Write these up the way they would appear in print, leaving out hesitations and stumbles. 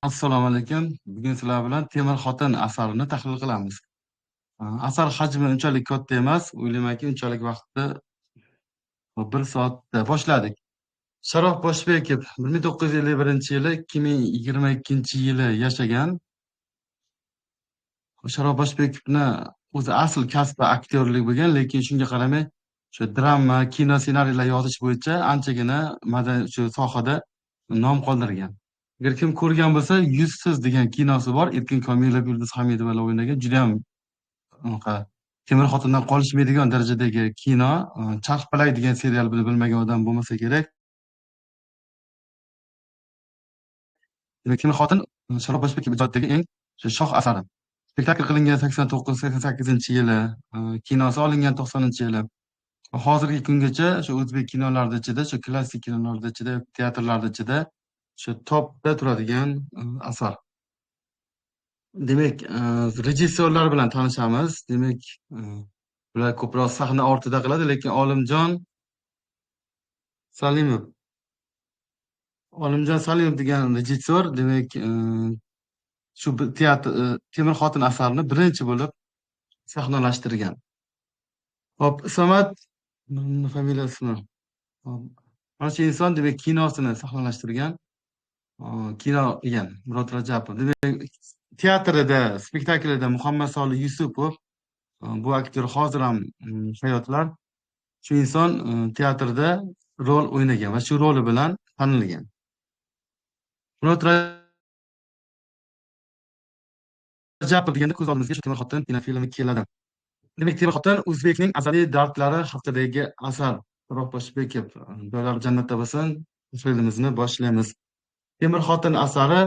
Assalomu alaykum. Bugun sizlar bilan Temir xotin asarini tahlil qilamiz. Asar hajmi unchalik katta emas. O'ylaymanki, unchalik vaqtda 1 soatda boshladik. Sharof Boshbekov 1951-yili 2022-yili yashagan. Sharof Boshbekovni o'zi asl kasbi aktyorlik bo'lgan, lekin shunga qaramay shu drama, kino ssenariylar yozish bo'yicha anchagina shu sohada nom qoldirgan. Agar kim ko'rgan bo'lsa, Yuzsiz degan kinosi bor. Erkin Komilov, Yulduz Hamidovalar o'ynagan juda ham unaqa temir xotindan qolishmaydigan darajadagi kino. Charxpalak degan serial bilmagan odam bo'lmasa kerak. Demak, Temir xotin Sharof Boshbekov ijodidagi eng shoh asari. Spektakl qilingan 89-88-yili, kinosi olingan 90-yili. Hozirgi kungacha shu o'zbek kinolarida ichida, shu klassik kinolarda ichida, teatrlarda ichida shu topda turadigan asar. Demak, rejissyorlar bilan tanishamiz. Demak, ular ko'proq sahna ortida qiladi, lekin Olimjon Salimov degan rejissyor, demak, shu teatr Temir xotin asarini birinchi bo'lib sahnalashtirgan. Hop, Isomat familiyasini. Mana shu inson demak kinosini sahnalashtirgan. Kino qilgan Murod Rajabov. Demak, teatrida, spektaklida Muhammad Solih Yusupov, bu aktyor hozir ham hayotlar. Shu inson teatrda rol o'ynagan va shu roli bilan tanilgan. Murod Rajabov deganda ko'z oldimizga shu Temir xotin kinofilmi keladi. Demak, Temir xotin o'zbekning azaliy dardlari haqidagi asar. Sharof Boshbekov, joylari jannatda bo'lsin. Filmimizni boshlaymiz. Temir xotin asari.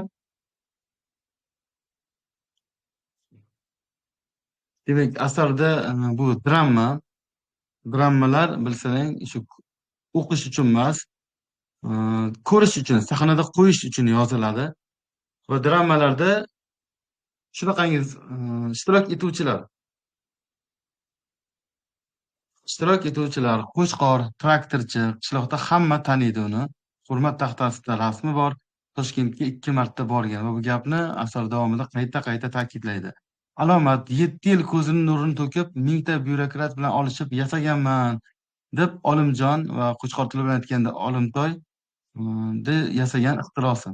Demak, asarda bu dramalar bilsang, shu o'qish uchun emas, ko'rish uchun, sahnada qo'yish uchun yoziladi. Va dramalarda shunaqangi ishtirok etuvchilar, Qo'chqor, traktorchi, qishloqda hamma taniydi uni. Hurmat taxtasida rasmi bor. Toshkentga 2 marta borgan va bu gapni asar davomida qayta ta'kidlaydi. Alomat 7 yil ko'zining nurini to'kib, mingta byurokrat bilan olishib yasaganman deb Olimjon va Qo'chqor tili bilan aytganda Olimtoy yasagan ixtirosi.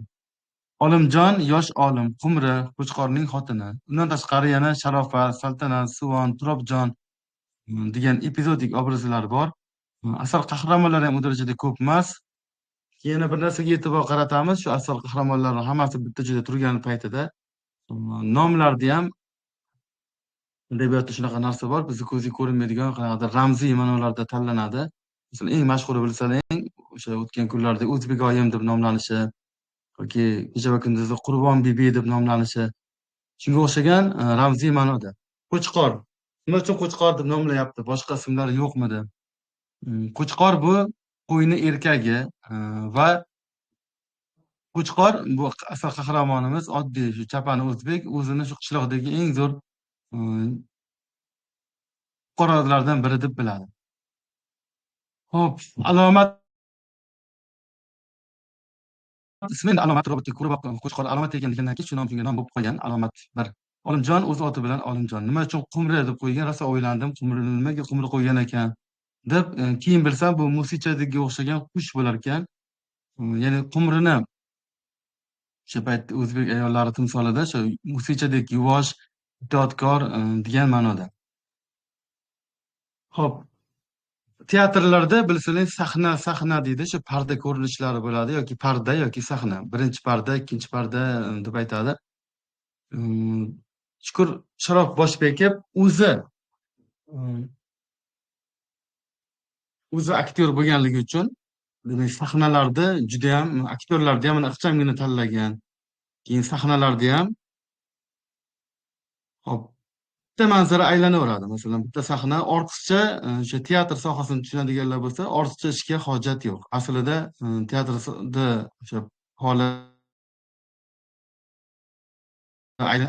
Olimjon yosh olim, Qumri, Qo'chqorning xotini. Undan tashqari yana Sharofa, Saltanat, Suvon, Turobjon degan epizodik obrazlar bor. Asar qahramonlari ham u darajada ko'p emas. Yana bir narsaga e'tibor qaratamiz. Shu asar qahramonlari hammasi bitta joyda turgan paytida nomlarda ham adabiyotda shunaqa narsa bor. Bizni ko'zga ko'rinmaydigan qanaqadir ramziy ma'nolarda tanlanadi. Masalan, eng mashhuri bilsalaring, o'sha o'tgan kunlarda O'zbegoyim deb nomlanishi yoki kecha va kunduzda Qurbon bibi deb nomlanishi shunga o'xshagan ramziy ma'noda. Qo'chqor. Nima uchun Qo'chqor deb nomlayapti? Boshqa ismlari yo'qmidi? Qo'chqor bu qo'yni erkagi va Qo'chqor bu asar qahramonimiz oddiy shu chapani o'zbek, o'zini shu qishloqdagi eng zo'r fuqarolardan biri deb biladi. Xo'p, alomat ismi endi alomat robotga ko'ra Qo'chqor alomat ekanligidan keyin shu nom shunga nom bo'lib qolgan. Alomat bir. Olimjon o'z oti bilan Olimjon. Nima uchun Qumri deb qo'ygan? Rosa o'ylandim. Qumrini nimaga Qumri qo'ygan ekan deb, keyin bilsam bu musichaga o'xshagan qush bo'lar ekan. Ya'ni Qumrini o'sha payt o'zbek ayollari timsolida shu musichadek yuvosh, itoatkor degan ma'noda. Xo'p, teatrlarda bilsalaring sahna deydi, shu parda ko'rinishlari bo'ladi yoki parda yoki sahna. Birinchi parda, ikkinchi parda deb aytadi. Shukur Sharof Boshbekov o'zi aktyor bo'lganligi uchun demak sahnalarda juda ham aktyorlarni ham ixchamgina tanlagan. Keyin sahnalarda ham hop bitta manzara aylanaveradi. Masalan, bitta sahna ortiqcha o'sha teatr sohasini tushunadiganlar bo'lsa, ortiqcha ishga hojat yo'q. Aslida teatrda o'sha holat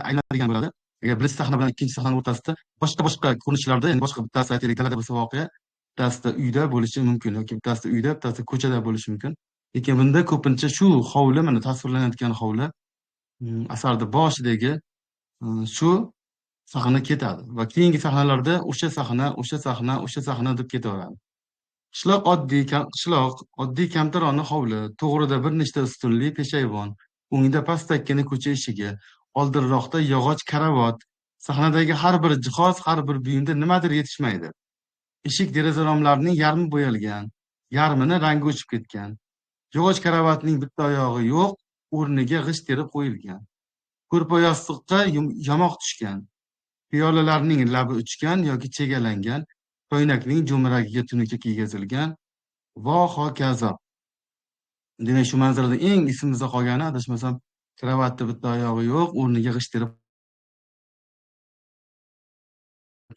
aylanadigan bo'ladi. Agar birinchi sahna bilan ikkinchi sahnaning o'rtasida boshqa ko'rinishlarda, ya'ni boshqa bittasi aytaylik dalada bo'lsa voqea, bittasida uyda bo'lishi mumkin yoki bittasida uyda, bittasida ko'chada bo'lishi mumkin. Lekin bunda ko'pincha shu hovli, mana tasvirlanayotgan hovli asarda boshidagi shu sahna ketadi va keyingi sahnalarda o'sha sahna deb ketaveradi. Qishloq oddiy kamtarona hovli, to'g'rida bir nechta ustunli peshayvon, o'ngda pastakkina ko'cha eshigi, oldinroqda yog'och karavot. Sahnadagi har bir jihoz, har bir buyumda nimadir yetishmaydi. Eshik deraza romlarining yarmi bo'yalgan, yarmini rangi o'chib ketgan. Yog'och karavotning bitta oyog'i yo'q, o'rniga g'isht terib qo'yilgan. Ko'rpa-yostiqqa yamoq tushgan. Piyolalarning labi uchgan yoki chegalangan. Choynakning jo'mragiga tunuka kiygazilgan va hokazo. Demak, shu manzarada eng esimizda qolgani, adashmasam, kravatda bitta oyog'i yo'q, o'rniga g'isht terib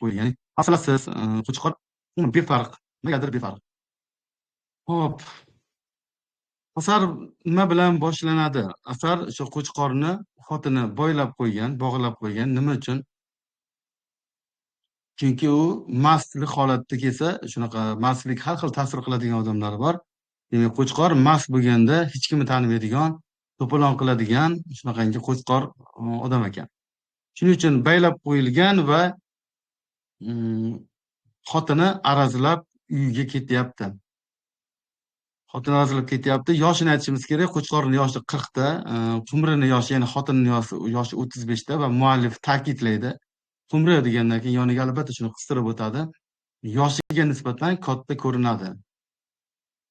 qo'yilgan. Hafsalasiz, Qo'chqor befarq, negadir befarq. Xo'p, asar nima bilan boshlanadi? Asar o'sha Qo'chqorni xotini boylab qo'ygan, bog'lab qo'ygan. Nima uchun? Chunki u mastlik holatda kelsa, shunaqa mastlik har xil ta'sir qiladigan odamlar bor. Demak, Qo'chqor mast bo'lganda hech kimni tanimaydigan, to'polon qiladigan shunaqangi Qo'chqor odam ekan. Shuning uchun baylab qo'yilgan va xotini arazlab uyiga ketyapti. Xotini arazlab ketyapti. Yoshini aytishimiz kerak. Qo'chqorning yoshi 40 ta, Qumrining yoshi, ya'ni xotinning yoshi 35 ta va muallif ta'kidlaydi. Qumri degandan keyin yoniga albatta shuni qistirib o'tadi. Yoshiga nisbatan katta ko'rinadi.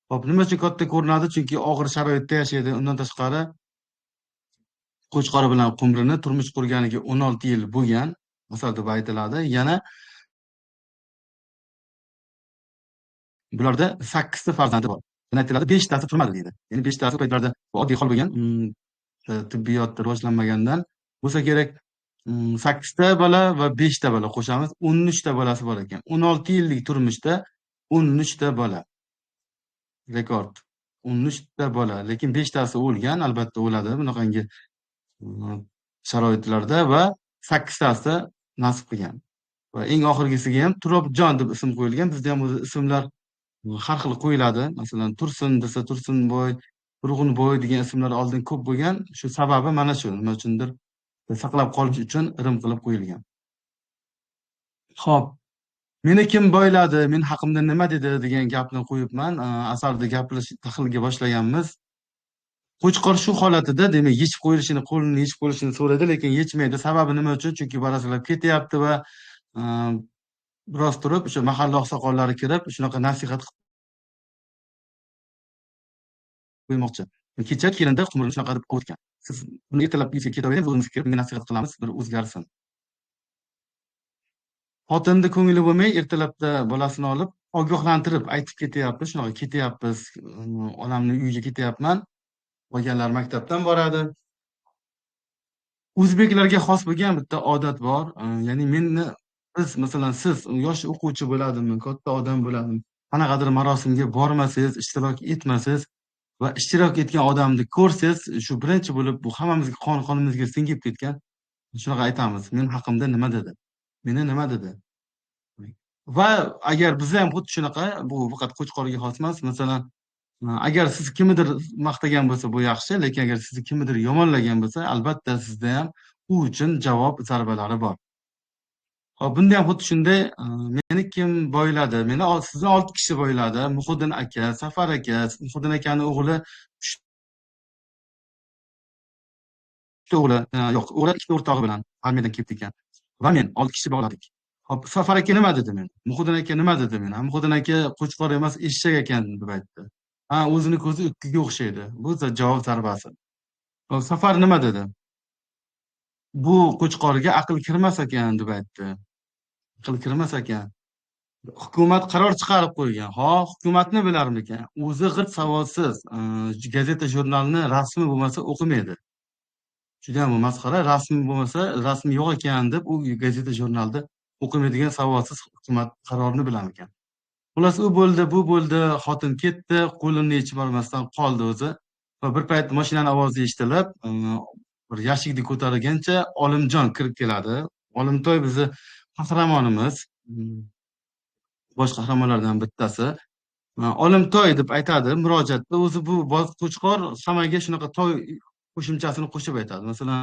Hop, nima uchun katta ko'rinadi? Chunki og'ir sharoitda yashaydi. Undan tashqari Qo'chqor bilan Qumrini turmush qurganiga 16 yil bo'lgan. Masal deb aytiladi. Yana bularda 8 ta farzandi bor. Yana aytiladi 5 tasi turmadi deydi. Ya'ni 5 tasi paytlarda oddiy hol bo'lgan, tibbiyotda rivojlanmagandan bo'lsa kerak, 8 ta bola va 5 ta bola qo'shamiz, 13 ta bolasi bor ekan. 16 yillik turmushda 13 ta bola. Rekord. 13 ta bola, lekin 5 tasi o'lgan, albatta o'ladi bunaqangi sharoitlarda va 8 tasi nasib qilgan. Va eng oxirgisiga ham Turobjon deb ism qo'yilgan. Bizda ham o'zi ismlar har xil qo'yiladi. Masalan, Tursun desa Tursunboy, Turg'unboy degan ismlar oldin ko'p bo'lgan. Shu sababi mana shu. Nima uchundir saqlab qolish uchun irim qilib qo'yilgan. Xo'p, meni kim boyladi, men haqimda nima dedi degan gapni qo'yibman. Asarda tahlilga boshlaganmiz. Qo'chqor shu holatida, demak, yechib qo'yilishini, qo'lini yechib qo'yilishini so'radi, lekin yechmaydi. Sababi nima uchun? Chunki barasilab ketyapti va biroz turib o'sha mahalla oqsoqollari kirib, shunaqa nasihat qilib qo'ymoqchi. Kecha kelinda Qumrni shunaqa deb o'tgan. Siz buni ertalab uyga ketavering, o'zimiz kirib nasihat qilamiz, bir o'zgarsin. Xotinni ko'ngli bo'lmay, ertalabda bolasini olib, ogohlantirib aytib ketyapti. Shunaqa ketyapmiz, onamni uyiga ketyapman. Qolganlar maktabdan boradi. O'zbeklarga xos bo'lgan bitta odat bor. Ya'ni biz masalan siz yosh o'quvchi bo'ladimi, katta odam bo'ladimi, qanaqadir marosimga bormasangiz, ishtirok etmasangiz va ishtirok etgan odamni ko'rsangiz, shu birinchi bo'lib bu hammamizga qonimizga singib ketgan. Shunaqa aytamiz. Men haqimda nima dedi? Meni nima dedi? Va agar bizda ham xuddi shunaqa, bu faqat Qo'chqorga xos emas. Masalan, agar siz kimnidir maqtagan bo'lsa bu yaxshi, lekin agar sizni kimnidir yomonlagan bo'lsa, albatta sizda ham u uchun javob zarbalari bor. Hop, bunda ham xuddi shunday, meni kim boyladi? Meni sizni 6 kishi boyladi. Muhiddin aka, Safar aka, Muhiddin akani o'g'li 3 ta o'g'li, yo'q, o'g'li 2 ta o'rtog'i bilan armiyadan kelib ekan. Va men 6 kishi bog'ladik. Hop, Safar aka nima dedi men? Muhiddin aka nima dedi men? Muhiddin aka Qo'chqor emas, eshak ekan deb aytdi. O'zini ko'zi ukkiga o'xshaydi. Bu javob zarbasi. Safar nima dedi? Bu Qo'chqorga aql kirmas ekan deb aytdi. Aql kirmas ekan. Hukumat qaror chiqarib qo'ygan. Hukumatni bilarmikan? O'zi g'irt savodsiz. Gazeta jurnalni rasmi bo'lmasa o'qimaydi. Juda ham masxara. Rasmi bo'lmasa, rasmi yo'q ekan deb u gazeta jurnalda o'qimaydigan savodsiz hukumat qarorini bilarmikan? Xullas, u bo'ldi, bu bo'ldi, xotin ketdi, qo'lini yechib olmasdan qoldi o'zi. Va bir payt mashinani ovozi eshitilib, bir yashikni ko'targancha Olimjon kirib keladi. Olimtoy bizni qahramonimiz, bosh qahramonlardan bittasi. Olimtoy deb aytadi murojaatda. O'zi bu Qo'chqor hammaga shunaqa toy qo'shimchasini qo'shib aytadi. Masalan,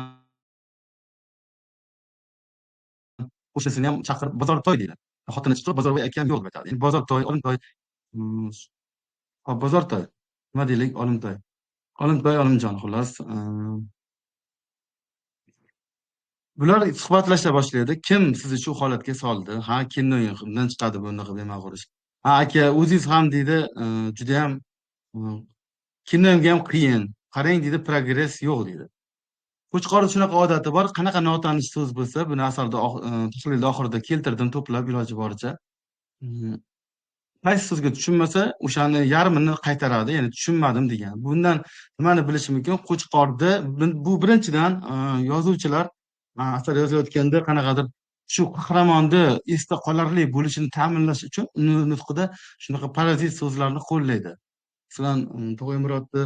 qo'shnisini ham chaqirib bozor to'y deydi. Xotini chiqib bozorga akam yo'q deb aytadi. Endi bozor to'y, olim to'y, mm, bozor to'y. Nima deylik? Olim to'y. Olim to'y, olimjon xullas. Bular suhbatlasha boshlaydi. Kim sizni shu holatga soldi? Ha, kimdan chiqadi bunaqa bema'qul ish? Ha, aka, o'zingiz ham deydi, judayam kimnanga ham qiyin. Qarang deydi, progress yo'q deydi. Qo'chqorni shunaqa odati bor. Qanaqa notanish so'z bo'lsa, buni asarda tahlilda oxirida keltirdim to'plab iloji boricha. Mm, Qaysi so'zga tushunmasa, o'shani yarmini qaytaradi, ya'ni tushunmadim degan. Bundan nimani bilish mumkin? Qo'chqorda bu birinchidan yozuvchilar asar yozayotganda qanaqadir shu qahramonni esda qolarli bo'lishini ta'minlash uchun nutqida shunaqa parazit so'zlarni qo'llaydi. Masalan, Tog'aymurodni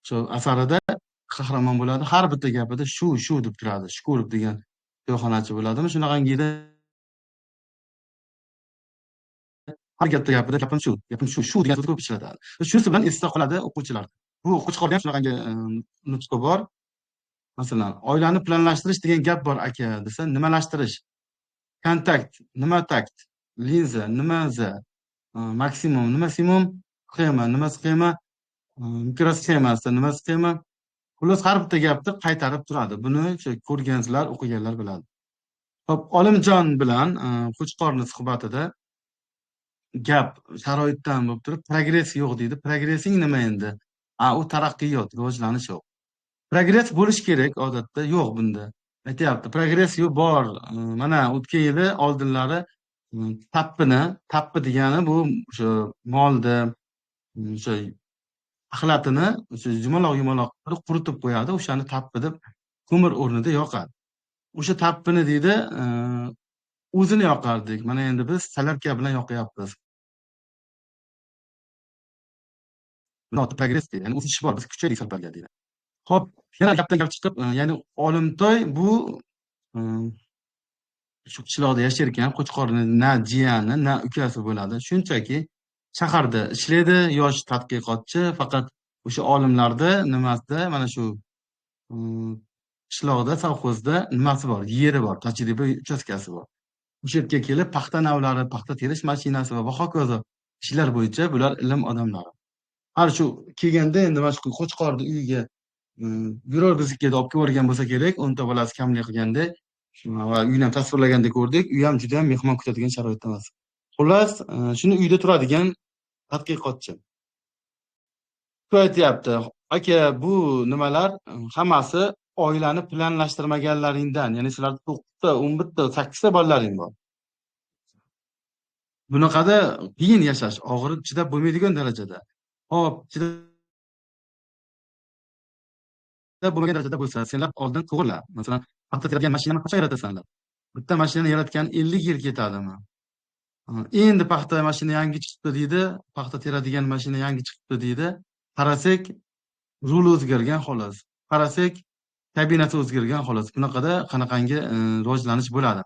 shu asarida qahramon bo'ladi, har bitta gapida shu deb turadi. Shukurov degan to'yxonachi bo'ladimi? Shunaqangi har gapda gapida gapim shu degan so'zni ko'p ishlatadi. Shunisi bilan esda qoladi o'quvchilar. Bu Qo'chqorda ham shunaqangi nutqi bor. Masalan, oilani planlashtirish degan gap bor aka desa, nimalashtirish? Kontakt, nima takt? Linza, nima za? Maksimum, nima simum? Sxema, nima sxema? Mikrosxemasi, nima sxema? Xullas, har bitta gapni qaytarib turadi. Buni ko'rgansizlar, o'qiganlar biladi. Hop, Olimjon bilan Qo'chqorning suhbatida gap sharoitdan bo'lib turib, progress yo'q deydi. Progressing nima endi? U taraqqiyot, rivojlanish yo'q. Progress bo'lish kerak odatda, yo'q bunda. Aytyapti, progress yo'q, bor. Mana o'tgan yili oldinlari tappi degani bu o'sha molni o'sha axlatini o'sha yumaloq qilib quritib qo'yadi, o'shani tappi deb ko'mir o'rnida yoqadi. O'sha tappini deydi, o'zini yoqardik. Mana endi biz salarka bilan yoqyapmiz. Progress deydi, ya'ni o'sish bor, biz kuchaylik safarga deydi. Xo'p, yana gapdan gap chiqib, ya'ni Olimtoy bu shu qishloqda yashar ekan, Qo'chqorni na jiyani, na ukasi bo'ladi. Shunchaki shaharda ishlaydi, yosh tadqiqotchi, faqat o'sha olimlarda nimasida, mana shu qishloqda, sovxozda nimasi bor? Yeri bor, tajriba uchastkasi bor. O'sha yerga kelib, paxta navlari, paxta terish mashinasi va hokazo ishlar bo'yicha bular ilm odamlari. Har shu kelganda endi mana shu Qo'chqorni uyiga biror biznikiga olib kelib bo'lsa kerak, 10 ta bolasi kamlik qilganda va uyni ham tasvirlaganda ko'rdik. Uy ham juda ham mehmon kutadigan sharoitda emas. Xullas, shuni uyda turadigan tadqiqotchi. Shu aytyapti, aka, bu nimalar hammasi oilani planlashtirmaganlaringdan, ya'ni sizlarda 9 ta, 11 ta, 8 ta bolalaring bor. Bunaqada qiyin yashash, og'ir chidab bo'lmaydigan darajada. Hop, chidab bo'lmagan darajada bo'lsa, senlar oldin to'g'rila. Masalan, paxta teradigan mashinani qachon yaratasanlar? Bitta mashinani yaratgan 50 yil ketadimi? Endi paxta mashina yangi chiqdi deydi, paxta teradigan mashina yangi chiqdi deydi. Qarasak, rul o'zgargan xolos. Qarasak, kabinasi o'zgargan xolos. Bunaqada qanaqangi rivojlanish bo'ladi.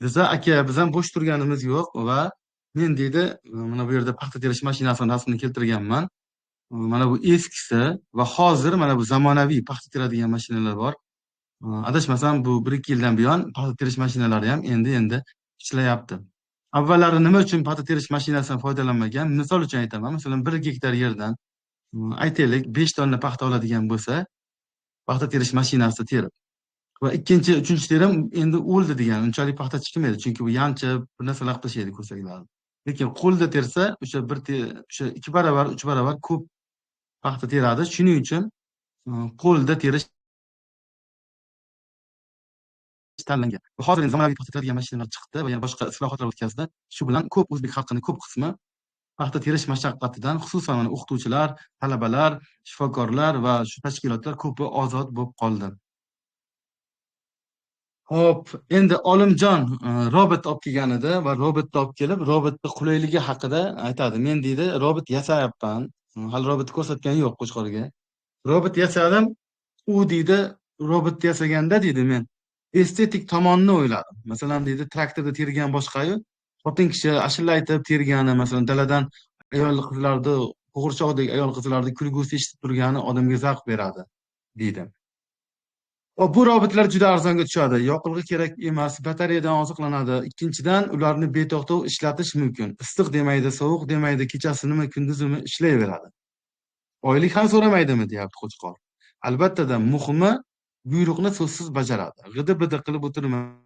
Desa, aka, biz ham bo'sh turganimiz yo'q va men deydi, mana bu yerda paxta terish mashinasining rasmini keltirganman. Mana bu eskisi va hozir mana bu zamonaviy paxta teradigan mashinalar bor. Adashmasam, bu 1-2 yildan buyon paxta terish mashinalari ham endi ishlayapti. Avvallari nima uchun paxta terish mashinasidan foydalanmagan? Misol uchun aytaman, masalan, 1 gektar yerdan aytaylik 5 tonna paxta oladigan bo'lsa, paxta terish mashinasi terib va ikkinchi, uchinchi terim endi o'ldi degan, unchalik paxta chiqmaydi, chunki bu yanchib, bir narsalar qilib tashlaydi ko'saklarni. Lekin qo'lda tersa, o'sha 2 barobar, 3 barobar ko'p paxta teradi. Shuning uchun qo'lda terish tanlangan. Hozir zamonaviy paxta teradigan mashinalar chiqdi va yana boshqa islohotlar o'tkazdi. Shu bilan ko'p o'zbek xalqining ko'p qismi paxta terish mashaqqatidan, xususan mana o'qituvchilar, talabalar, shifokorlar va shu tashkilotlar ko'pi ozod bo'lib qoldi. Hop, endi Olimjon robot olib kelganida va robotni olib kelib, robotni qulayligi haqida aytadi. Men deydi, robot yasayapman. Hali robotni ko'rsatgani yo'q Qo'chqorga. Robot yasadim. U deydi, robotni yasaganda deydi, men estetik tomonni o'yladim. Masalan, deydi, traktorda tergan boshqa-yu, xotin kishi ashula aytib tergani, masalan, daladan ayol qizlarni, qo'g'irchoqdek ayol qizlarni kulgusi eshitib turgani odamga zavq beradi. deydi. Bu robotlar juda arzonga tushadi. Yoqilg'i kerak emas, batareyadan oziqlanadi. Ikkinchidan, ularni beto'xtov ishlatish mumkin. Issiq demaydi, sovuq demaydi, kechasinimi, kunduzimi ishlayveradi. Oylik ham so'ramaydimi, deyapti Qo'chqor. Albatta-da, muhimi buyruqni so'zsiz bajaradi. G'idi-bidi qilib o'tirmaydi.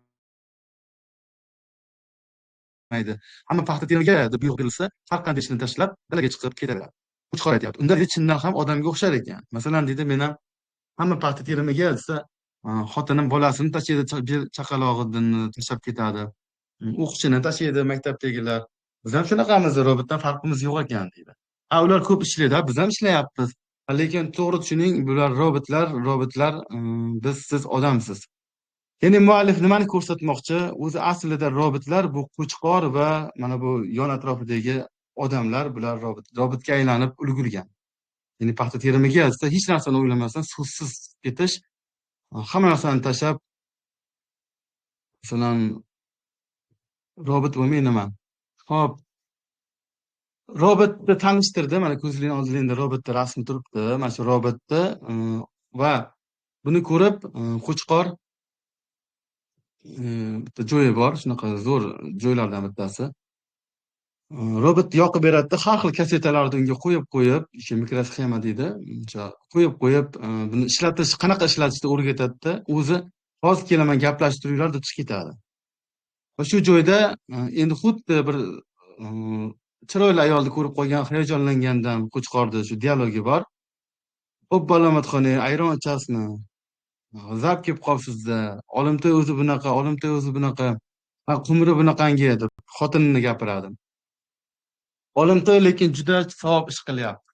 Hamma paxta terimiga deb buyruq berilsa, har qanday ishni tashlab dalaga chiqib ketaveradi. Qo'chqor aytyapti. Unda deydi, chindan ham odamga o'xshar ekan. Masalan, deydi, men ham hamma paxta terimiga desa, xotinim bolasini tashlaydi, chaqalog'ini tashlab ketadi. O'qishini tashlaydi maktabdagilar. Biz ham shunaqamiz, robotdan farqimiz yo'q ekan deydi. Ular ko'p ishlaydi, biz ham ishlayapmiz. Lekin to'g'ri tushuning, bular robotlar, biz siz odamsiz. Ya'ni muallif nimani ko'rsatmoqchi? O'zi aslida robotlar bu Qo'chqor va mana bu yon atrofidagi odamlar, bular robotga aylanib ulgurgan. Ya'ni paxta terimiga desa, hech narsani o'ylamasdan so'zsiz ketish, hamma narsani tashlab, masalan, robot bo'lmay niman. Hop, robotni tanishtirdi. Mana ko'zingizning oldingizda robotni rasmi turibdi. Mana shu robotni va buni ko'rib Qo'chqor bitta joyi bor, shunaqa zo'r joylardan bittasi. Robot yoqib beradida, har xil kassetalarni unga qo'yib, o'sha mikrosxema deydi. O'sha qo'yib, buni qanaqa ishlatishni o'rgatadida, o'zi hozir kelaman gaplashib turinglar deb chiqib ketadi. Va shu joyda endi xuddi bir chiroyli ayolni ko'rib qolgan, hayajonlangandan Qo'chqorni shu dialogi bor. "Xo'p, balomatxona, ayron ichasizmi? Zab kelib qolibsiz-da. Olimto'y o'zi bunaqa. Qumri bunaqangi" deb xotinini gapiradi. Olimto'y lekin juda savob ish qilyapti.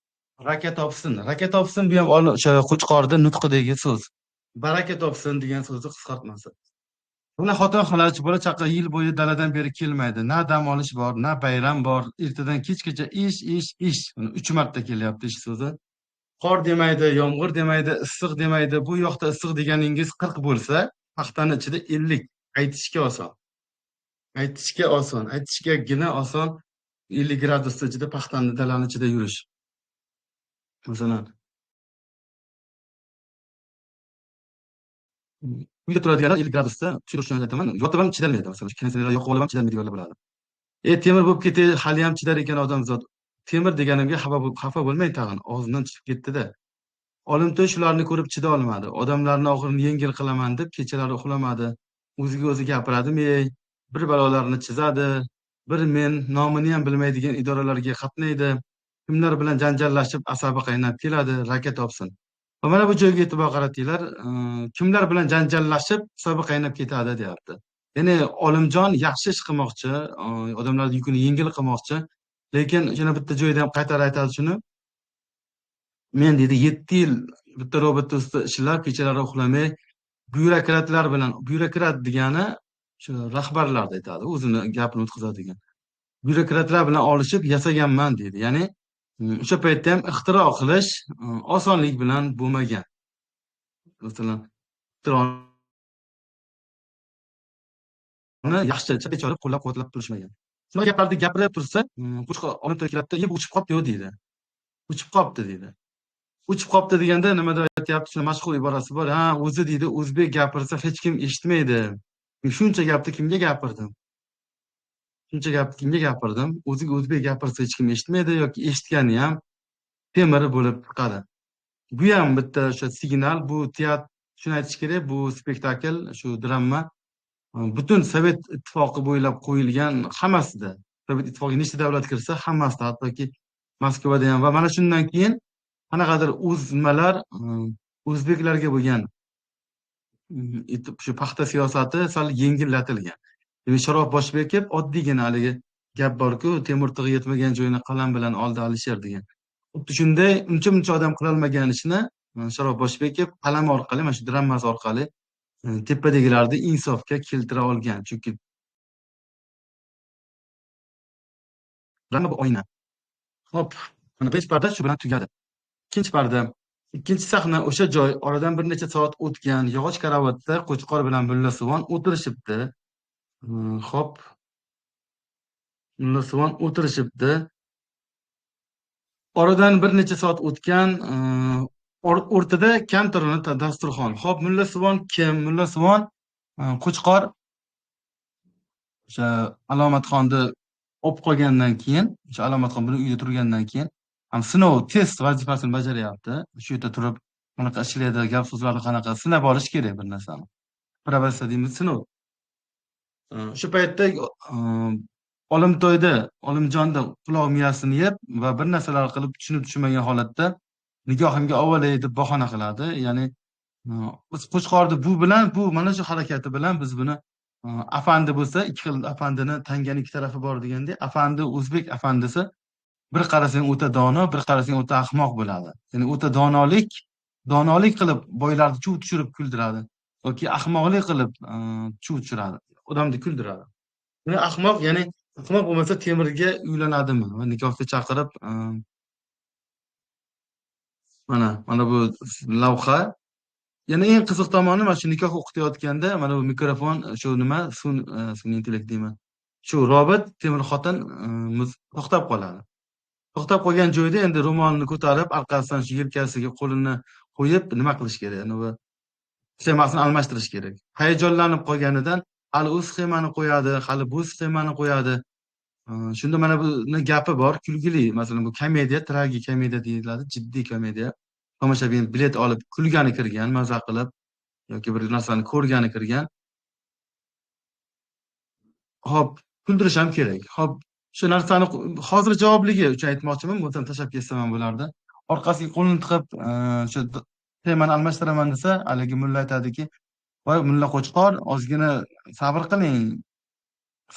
Raka topsin. Raka topsin bu ham o'sha Qo'chqorni nutqidagi so'z. Baraka topsin degan so'zni qisqartmasi. Buni xotin xalaj, bola chaqa yil bo'yi daladan beri kelmaydi. Na dam olish bor, na bayram bor. Ertadan kechgacha ish. 3 marta kelyapti ish so'zi. Qor demaydi, yomg'ir demaydi, issiq demaydi. Bu yoqda issiq deganingiz 40 bo'lsa, paxtani ichida 50. Aytishgagina oson. 50 gradusda ichida paxtani dalani ichida yurish. Masalan, uyda turadiganlar 50 gradusda tushirishni aytaman. Yotib ham chidalmaydi, masalan, konditsionerlar yoqib olib ham chidalmaydiganlar bo'ladi. Temir bo'lib ketay, hali ham chidar ekan odamzod. Temir deganimga xafa bo'lmang tag'in, og'zimdan chiqib ketdi-da. Olimto'y shularni ko'rib chida olmadi. Odamlarni og'irini yengil qilaman deb kechalari uxlamadi. O'ziga o'zi gapiradimi, bir balolarni chizadi, bir men nomini ham bilmaydigan idoralarga qatnaydi. Kimlar bilan janjallashib, asabi qaynab keladi, raka topsin. Va mana bu joyga e'tibor qaratinglar, kimlar bilan janjallashib, asabi qaynab ketadi, deyapti. Ya'ni Olimjon yaxshi ish qilmoqchi, odamlarning yukini yengil qilmoqchi, lekin yana bitta joyda ham qaytarib aytadi shuni. Men deydi 7 yil bitta robotda ustida ishlab, kechalari uxlamay, byurokrat degani shu rahbarlarni aytadi, o'zini gapini o'tkazadigan. Byurokratlar bilan olishib yasaganman deydi. Ya'ni o'sha paytda ham ixtiro qilish osonlik bilan bo'lmagan. Masalan, ixtironi yaxshicha bechora qo'llab-quvvatlab turishmagan. Shunaqa gaplarni gapirib tursa, Qo'chqor olimto'y keladi, "Uchib qolibdi-yu" deydi. "Uchib qolibdi" deydi. Uchib qolibdi deganda nimadir aytyapti, shuni mashhur iborasi bor. O'zi deydi, o'zbek gapirsa hech kim eshitmaydi. Shuncha gapni kimga gapirdim? O'ziga o'zbek gapirsa hech kim eshitmaydi yoki eshitgani ham temiri bo'lib chiqadi. Bu ham bitta o'sha signal, bu teatr, shuni aytish kerak, bu spektakl, shu drama butun Sovet ittifoqi bo'ylab qo'yilgan hammasida. Sovet ittifoqiga nechta davlat kirsa, hammasida, hattoki Moskvada ham. Va mana shundan keyin qanaqadir nimalar o'zbeklarga bo'lgan shu paxta siyosati sal yengillatilgan. Sharof Boshbekov oddiygina haligi gap borku, temir tig'i yetmagan joyini qalam bilan oldi Alisher degan. Xuddi shunday uncha odam qilolmagan ishni Sharof Boshbekov qalami orqali, mana shu dramasi orqali tepadagilarni insofga keltira olgan. Chunki drama bu oyna. Hop, mana 5 parda shu bilan tugadi. Ikkinchi sahna o'sha joy, oradan bir necha soat o'tgan, yog'och karavotda Qo'chqor bilan Mullasivon o'tirishibdi. Hop. Mullasivon o'tirishibdi. Oradan bir necha soat o'tgan, O'rtada kam turini dasturxon. Hop, Mulla Suvon kim? Mulla Suvon Qo'chqor o'sha Alomatxonni olib qolgandan keyin, o'sha Alomatxon buni uyda turgandan keyin ham sinov, test vazifasini bajaryapti. Shu yerda turib qanaqa ishlaydi, gap so'zlarni qanaqa sinab olish kerak bir narsani. Probatsiya deymiz, sinov. O'sha paytda Olimtoyda, Olimjonda quloq miyasini yeb va bir narsalar qilib tushunib-tushunmagan holatda nigohimga olay deb bahona qiladi. Ya'ni biz Qo'chqorni bu bilan, bu mana shu harakati bilan biz buni afandi bo'lsa, ikki xil afandini tanganing ikki tarafi bor degandek, afandi, o'zbek afandisi bir qarasang o'ta dono, bir qarasang o'ta ahmoq bo'ladi. Ya'ni o'ta donolik qilib boylarni chuv tushirib kuldiradi yoki ahmoqlik qilib chuv tushiradi, odamni kuldiradi. Ya'ni ahmoq bo'lmasa Temirga uylanadimi? Va nikohga chaqirib, mana bu lavha. Yana eng qiziq tomoni, mana shu nikoh o'qitayotganda mana bu mikrofon, shu nima, sun'iy intellekt deyman. Shu robot Temir xotin to'xtab qoladi. To'xtab qolgan joyda endi ro'molini ko'tarib, orqasidan shu yelkasiga qo'lini qo'yib nima qilish kerak? Yana bu sxemasini almashtirish kerak. Hayajonlanib qolganidan hali u sxemani qo'yadi, hali bu sxemani qo'yadi. Shunda mana buni gapi bor, kulgili. Masalan, bu komediya, tragikomediya deyiladi, jiddiy komediya. Tomoshabin bilet olib kulgani kirgan, maza qilib yoki bir narsani ko'rgani kirgan. Hop, kuldirish ham kerak. Hop, shu narsani hozir javobligi uchun aytmoqchiman, bo'lsam tashlab ketsam ham bo'lardi. Orqasiga qo'lini tiqib, shu temani almashtiraman desa, haligi mulla aytadiki, "Voy mulla Qo'chqor, ozgina sabr qiling,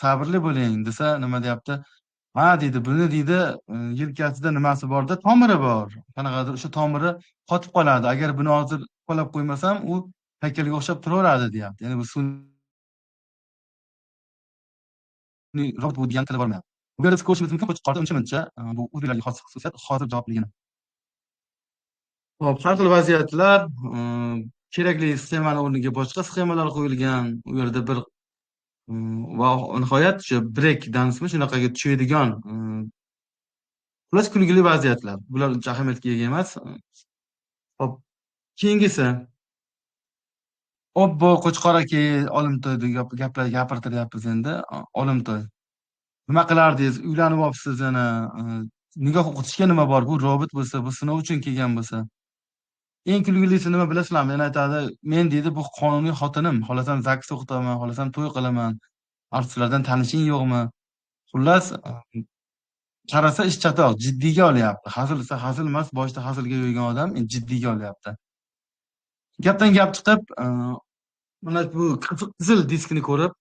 sabrli bo'ling" desa, nima deyapti? "Ha" deydi, "buni" deydi, "yelkasida nimasi borda, tomiri bor. Qanaqadir o'sha tomiri qotib qoladi. Agar buni hozir uqalab qo'ymasam, u haykalga o'xshab turaveradi" deyapti. Ya'ni bu robot bu degan tili bormayapti. Bu yerda siz ko'rishingiz mumkin, Qo'chqorda uncha-muncha bu o'zbeklarga xos xususiyat, hozir javobligini. Hop, har xil vaziyatlar, kerakli sxemani o'rniga boshqa sxemalar qo'yilgan. U yerda bir va nihoyat o'sha break dansmi shunaqaga tushadigan, xullas kulgili vaziyatlar. Bular uncha ahamiyatga ega emas. Hop, keyingisi. Obbo, Qo'chqor aka, Olimtoyda gaplar gapirtiryapmiz endi. Olimtoy. Nima qilardingiz? Uylanib olibsiz yana. Nikoh o'qitishga nima bor? Bu robot bo'lsa, bu sinov uchun kelgan bo'lsa. Eng kulgilisi nima bilasizlarmi? Yana aytadi, "Men" deydi, "bu qonuniy xotinim. Xohlasam ZAGS o'qitaman, xohlasam to'y qilaman. Artistlardan tanishing yo'qmi?" Xullas, qarasa ish chatoq, jiddiyga olyapti. Hazil desa hazil emas, boshida hazilga yo'ygan odam endi jiddiyga olyapti. Gapdan gap chiqib, mana bu qizil diskni ko'rib,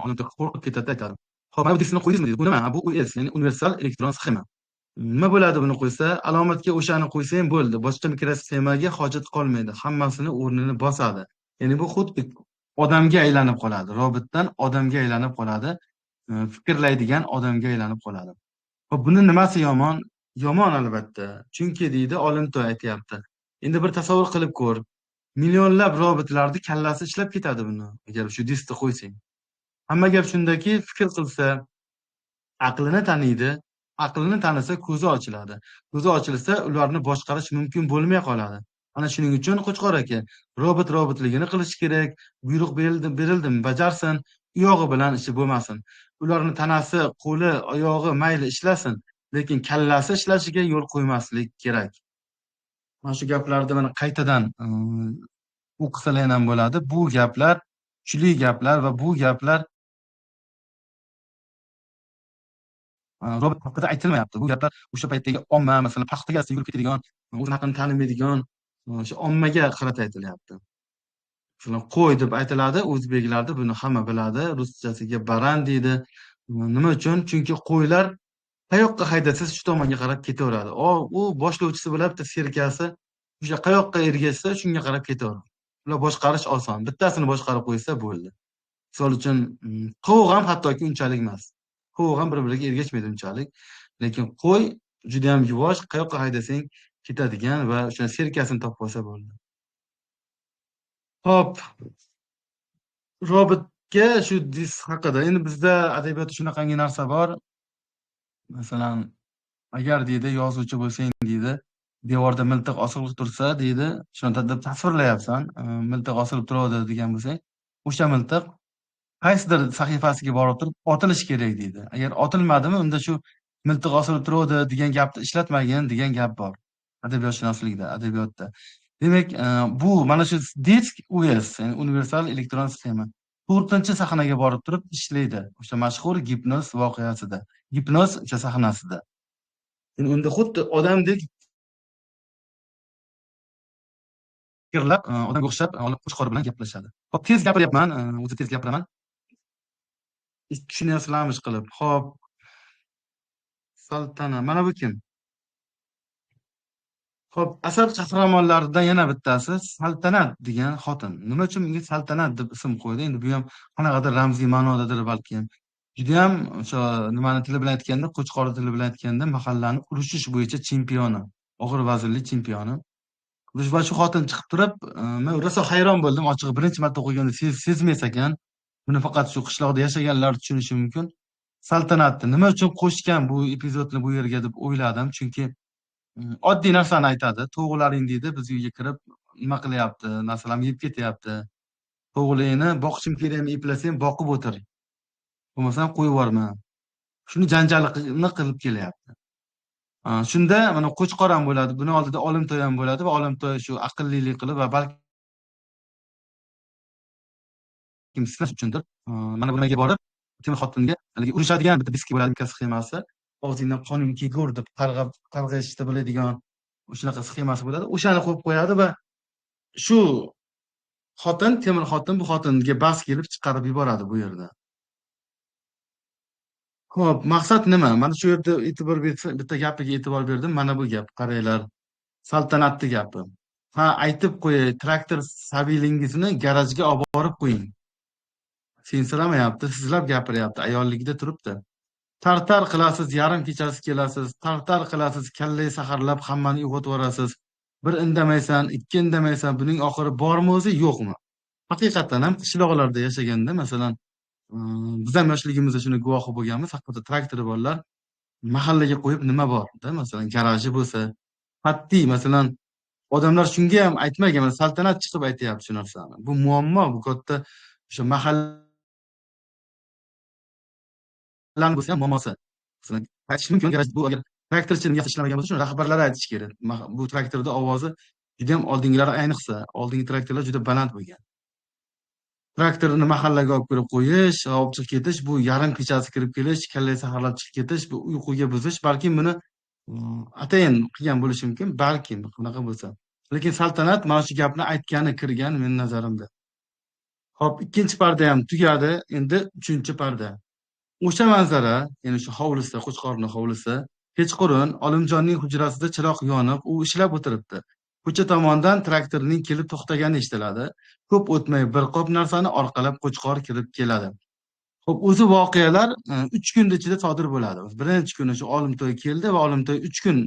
olimpiya qo'rqib ketadi, aytadi. "Xo'p, mana bu diskni qo'ydingizmi?" deydi. "Bu nima? Bu US, ya'ni universal elektron sxema. Nima bo'ladi buni qo'ysa? Alomatga o'shani qo'ysang bo'ldi. Boshqa mikrosxemaga hojat qolmaydi. Hammasini o'rnini bosadi." Ya'ni bu xuddi odamga aylanib qoladi. Robotdan odamga aylanib qoladi. Fikrlaydigan odamga aylanib qoladi. Hop, buni nimasi yomon? Yomon albatta. Chunki deydi, Olimtoy aytyapti. Endi bir tasavvur qilib ko'r. Millionlab robotlarni kallasi ishlab ketadi buni, agar shu diskni qo'ysang. Hamma gap shundaki, fikr qilsa, aqlini taniydi. Aqlini tanisa, ko'zi ochiladi. Ko'zi ochilsa, ularni boshqarish mumkin bo'lmay qoladi. Ana shuning uchun Qo'chqor aka, robotligini qilish kerak. Buyruq berildimi, bajarsin. Uyog'i bilan ishi bo'lmasin. Ularni tanasi, qo'li, oyog'i mayli ishlasin, lekin kallasi ishlashiga yo'l qo'ymaslik kerak. Mana shu gaplarni mana qaytadan o'qisalar ham bo'ladi. Bu gaplar kuchli gaplar va bu gaplar robot haqida aytilmayapti. Bu gaplar o'sha paytdagi omma, masalan, paxtaga yugurib ketadigan, o'z haqini tanimaydigan o'sha ommaga qarata aytilyapti. Masalan, qo'y deb aytiladi, o'zbeklarda buni hamma biladi. Ruschasiga baran deydi. Nima uchun? Chunki qo'ylar qayoqqa haydasa shu tomonga qarab ketaveradi. U boshlovchisi bilan bitta serkasi o'sha qayoqqa ergashsa shunga qarab ketaveradi. Ular boshqarish oson. Bittasini boshqarib qo'ysa bo'ldi. Misol uchun, qo'y ham hattoki unchalik emas. Qo'y ham bir-biriga ergashmaydi unchalik. Lekin qo'y juda ham yuvosh, qayoqqa haydasang ketadigan va o'sha serkasini topib olsa bo'ldi. Hop, robotga shu disk haqida. Endi bizda adabiyotda shunaqangi narsa bor. Masalan, agar deydi yozuvchi bo'lsang deydi, devorda miltiq osilib tursa deydi, shunda deb tasvirlayapsan, miltiq osilib turadi degan bo'lsang, o'sha miltiq qaysidir sahifasiga borib turib otilishi kerak deydi. Agar otilmadimi, unda shu miltiq osilib turadi degan gapni ishlatmagin degan gap bor. Adabiyotshunoslikda, adabiyotda. Demak, bu mana shu disk US, ya'ni universal elektron sistema 4-sahnaga borib turib ishlaydi. O'sha mashhur gipnoz voqeasida, gipnoz o'sha sahnasida. Endi unda xuddi odamdek fikrlab, odamga o'xshab olib qo'chqor bilan gaplashadi. Hop, tez gapiryapman, o'zi tez gapiraman. Tushunyapsizlarmish qilib. Hop, Saltana. Mana bu kim? Hop, asar qahramonlaridan yana bittasi Saltanat degan xotin. Nima uchun unga Saltanat deb ism qo'ydi? Endi bu ham qanaqadir ramziy ma'nodadir balkim. Judayam o'sha nimani tili bilan aytganda, Qo'chqor tili bilan aytganda, mahallani urishish bo'yicha chempioni, og'ir vaznli chempioni. Shu xotin chiqib turib, men rosa hayron bo'ldim. Ochig'i birinchi marta o'qiganda sezmas ekan. Buni faqat shu qishloqda yashaganlar tushunishi mumkin. Saltanatni nima uchun qo'shgan bu epizodni bu yerga deb o'yladim. Chunki oddiy narsani aytadi. To'g'rilaring deydi, biz uyga kirib nima qilyapti, narsalarni yeb ketyapti. To'g'rilaringni boqishim kerakmi, eplasam boqib o'tir. Bo'lmasam qo'yib yuborma. Shuni janjalini qilib kelyapti. Shunda mana Qo'chqor ham bo'ladi. Buni oldida Olimtoy ham bo'ladi va Olimtoy shu aqllilik qilib va balkim sinash uchundir. Mana bu nimaga borib, Temur xotinga haligi urishadigan bitta disk bo'ladi, bitta sxemasi. Og'zingdan qoning kelgur deb qarg'ashni biladigan shunaqa sxemasi bo'ladi. O'shani qo'yib qo'yadi va shu xotin, Temur xotin bu xotinga bas kelib chiqarib yuboradi bu yerda. Xo'p, maqsad nima? Mana shu yerda e'tibor bersa, bitta gapiga e'tibor berdim. Mana bu gap, qaranglar. Saltanatli gapi. Ha, aytib qo'yay, traktor sabilingizni garajga olib borib qo'ying. Sensiramayapti, sizlab gapiryapti, ayolligida turibdi. Tartar qilasiz, yarim kechasi kelasiz, tartar qilasiz, kallai saharlab hammani uyg'otib yuborasiz. Bir indamaysan, ikki indamaysan, buning oxiri bormi o'zi, yo'qmi? Haqiqatan ham qishloqlarda yashaganda, masalan, biz ham yoshligimizda shuni guvohi bo'lganmiz. Haqiqatda traktori borlar mahallaga qo'yib nima borda, masalan, garaji bo'lsa, qat'iy, masalan, odamlar shunga ham aytmagan, mana Saltanat chiqib aytyapti shu narsani. Bu muammo, bu katta o'sha mahallaning bo'lsa ham muammosi. Masalan, aytish mumkin, garaj bu agar traktorchi niyati ishlamagan bo'lsa, shuni rahbarlari aytish kerak. Bu traktorda ovozi juda ham oldingilari, ayniqsa, oldingi traktorlar juda baland bo'lgan. Traktorni mahallaga olib kirib qo'yish, olib chiqib ketish, bu yarim kechasi kirib kelish, kallai saharlab chiqib ketish, bu uyquga buzish, balkim buni atayin qilgan bo'lishi mumkin, balkim bunaqa bo'lsa. Lekin Saltanat mana shu gapni aytgani kirgan mening nazarimda. Hop, ikkinchi parda ham tugadi, endi uchinchi parda. O'sha manzara, ya'ni shu hovlisi, Qo'chqorning hovlisi, kechqurun Olimjonning hujrasida chiroq yonib, u ishlab o'tiribdi. Ko'cha tomondan traktorning kelib to'xtagani eshitiladi. Ko'p o'tmay bir qop narsani orqalab Qo'chqor kirib keladi. Xo'p, o'zi voqealar 3 kun ichida sodir bo'ladi. Birinchi kuni shu Olimtoy keldi va Olimtoy 3 kun,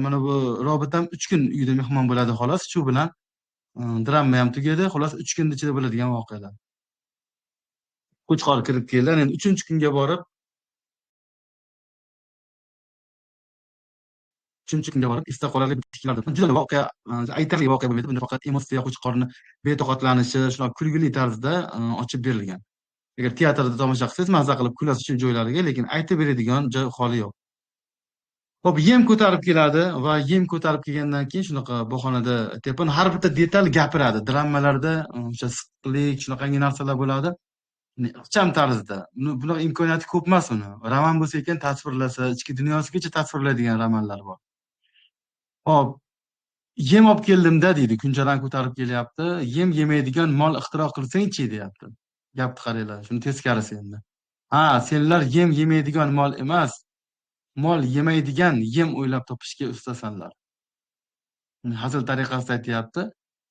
mana bu Robitam 3 kun uyda mehmon bo'ladi xolos. Shu bilan drama ham tugadi. Xolos 3 kun ichida bo'ladigan voqealar. Qo'chqor kirib keldi. Endi 3-kunga borib 3-kunga borib esda qolarli tiklardi. Juda voqea, aytarli voqea bo'lmaydi. Bunda faqat emotsiya, Qo'chqorning betoqatlanishi, shunaqa kulgili tarzda ochib berilgan. Agar teatrda tomosha qilsangiz, maza qilib kulasiz shu joylariga, lekin aytib beradigan joy xoli yo'q. Hop, yem ko'tarib keladi va yem ko'tarib kelgandan keyin shunaqa bahonada aytyapman, har bitta detal gapiradi. Dramalarda o'sha issiqlik, shunaqangi narsalar bo'ladi. Ixcham tarzda. Bunaqa imkoniyati ko'p emas uni. Roman bo'lsa ekan tasvirlasa, ichki dunyosigacha tasvirlaydigan romanlar bor. Hop, yem olib keldim-da deydi, kunjadan ko'tarib kelyapti. Yem yemaydigan mol ixtiro qilsang-chi deyapti. Gapni qaranglar, shuni teskarisi endi. Ha, senlar yem yemaydigan mol emas, mol yemaydigan yem o'ylab topishga ustasanlar. Hazil tariqasida aytyapti.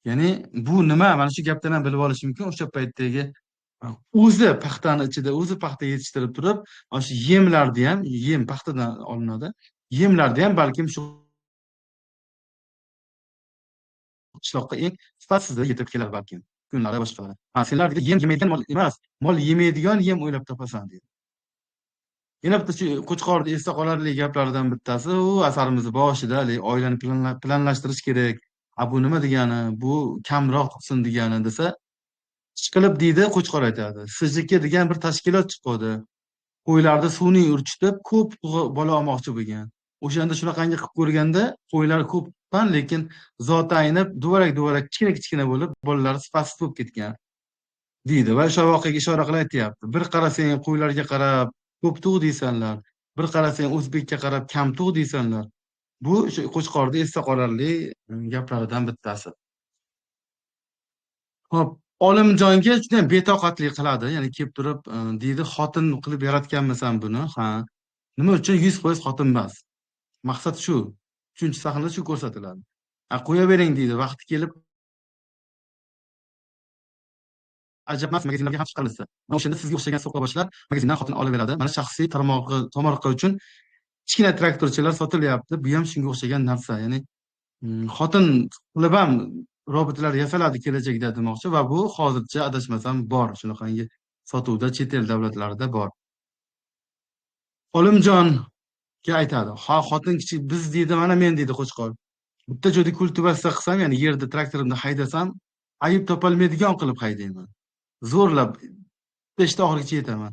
Ya'ni bu nima? Mana shu gapdan ham bilib olish mumkin. O'sha paytdagi o'zi paxtani ichida o'zi paxta yetishtirib turib, mana shu yemlarni ham, yem paxtadan olinadi. Yemlarni ham balkim shu qishloqqa eng sifatsizda yetib kelar balkim. Kunlari boshqalari. Ha, senlar yem yemaydigan mol emas, mol yemaydigan yem o'ylab topasan deydi. Yana bitta shu Qo'chqorni esda qolarli gaplaridan bittasi, u asarimizni boshida oilani planlashtirish kerak. Bu nima degani? Bu kamroq qilsin degani desa, ishqilib deydi Qo'chqor aytadi. SJK degan bir tashkilot chiqdi. Qo'ylarni sun'iy urchitib, ko'p bola olmoqchi bo'lgan. O'shanda shunaqangi qilib ko'rganda, qo'ylar ko'ppan, lekin zoti aynib, duvarak-duvarak, kichkina-kichkina bo'lib, bolalari sifatsiz bo'lib ketgan deydi va o'sha voqeaga ishora qilib aytyapti. Bir qarasang qo'ylarga qarab ko'p tug' deysanlar, bir qarasang o'zbekka qarab kam tug' deysanlar. Bu o'sha Qo'chqorni esda qolarli gaplaridan bittasi. Hop, Olimjonga judayam betoqatlik qiladi. Ya'ni kelib turib, deydi, xotin qilib yaratganmisan buni? Ha. Nima uchun 100% xotin emas? Maqsad shu. 3-sahnada shu ko'rsatiladi. Qo'yavering deydi, vaqti kelib ajab emas, magazinlarga ham chiqarilsa. Mana o'shanda sizga o'xshagan so'qqaboshlar magazindan xotin olaveradi. Mana shaxsiy tomorqa uchun kichkina traktorchilar sotilyapti. Bu ham shunga o'xshagan narsa. Ya'ni xotin qilib ham robotlar yasaladi kelajakda demoqchi va bu hozircha adashmasam bor. Shunaqangi sotuvda chet el davlatlarida bor. Olimjonga aytadi. Ha, xotin kichik biz deydi, mana men deydi Qo'chqor. Bitta joyda kultivatsiya qilsam, ya'ni yerda traktorimni haydasam, ayib topolmaydigan qilib haydayman. Zo'rlab 5ta oxirigacha yetaman.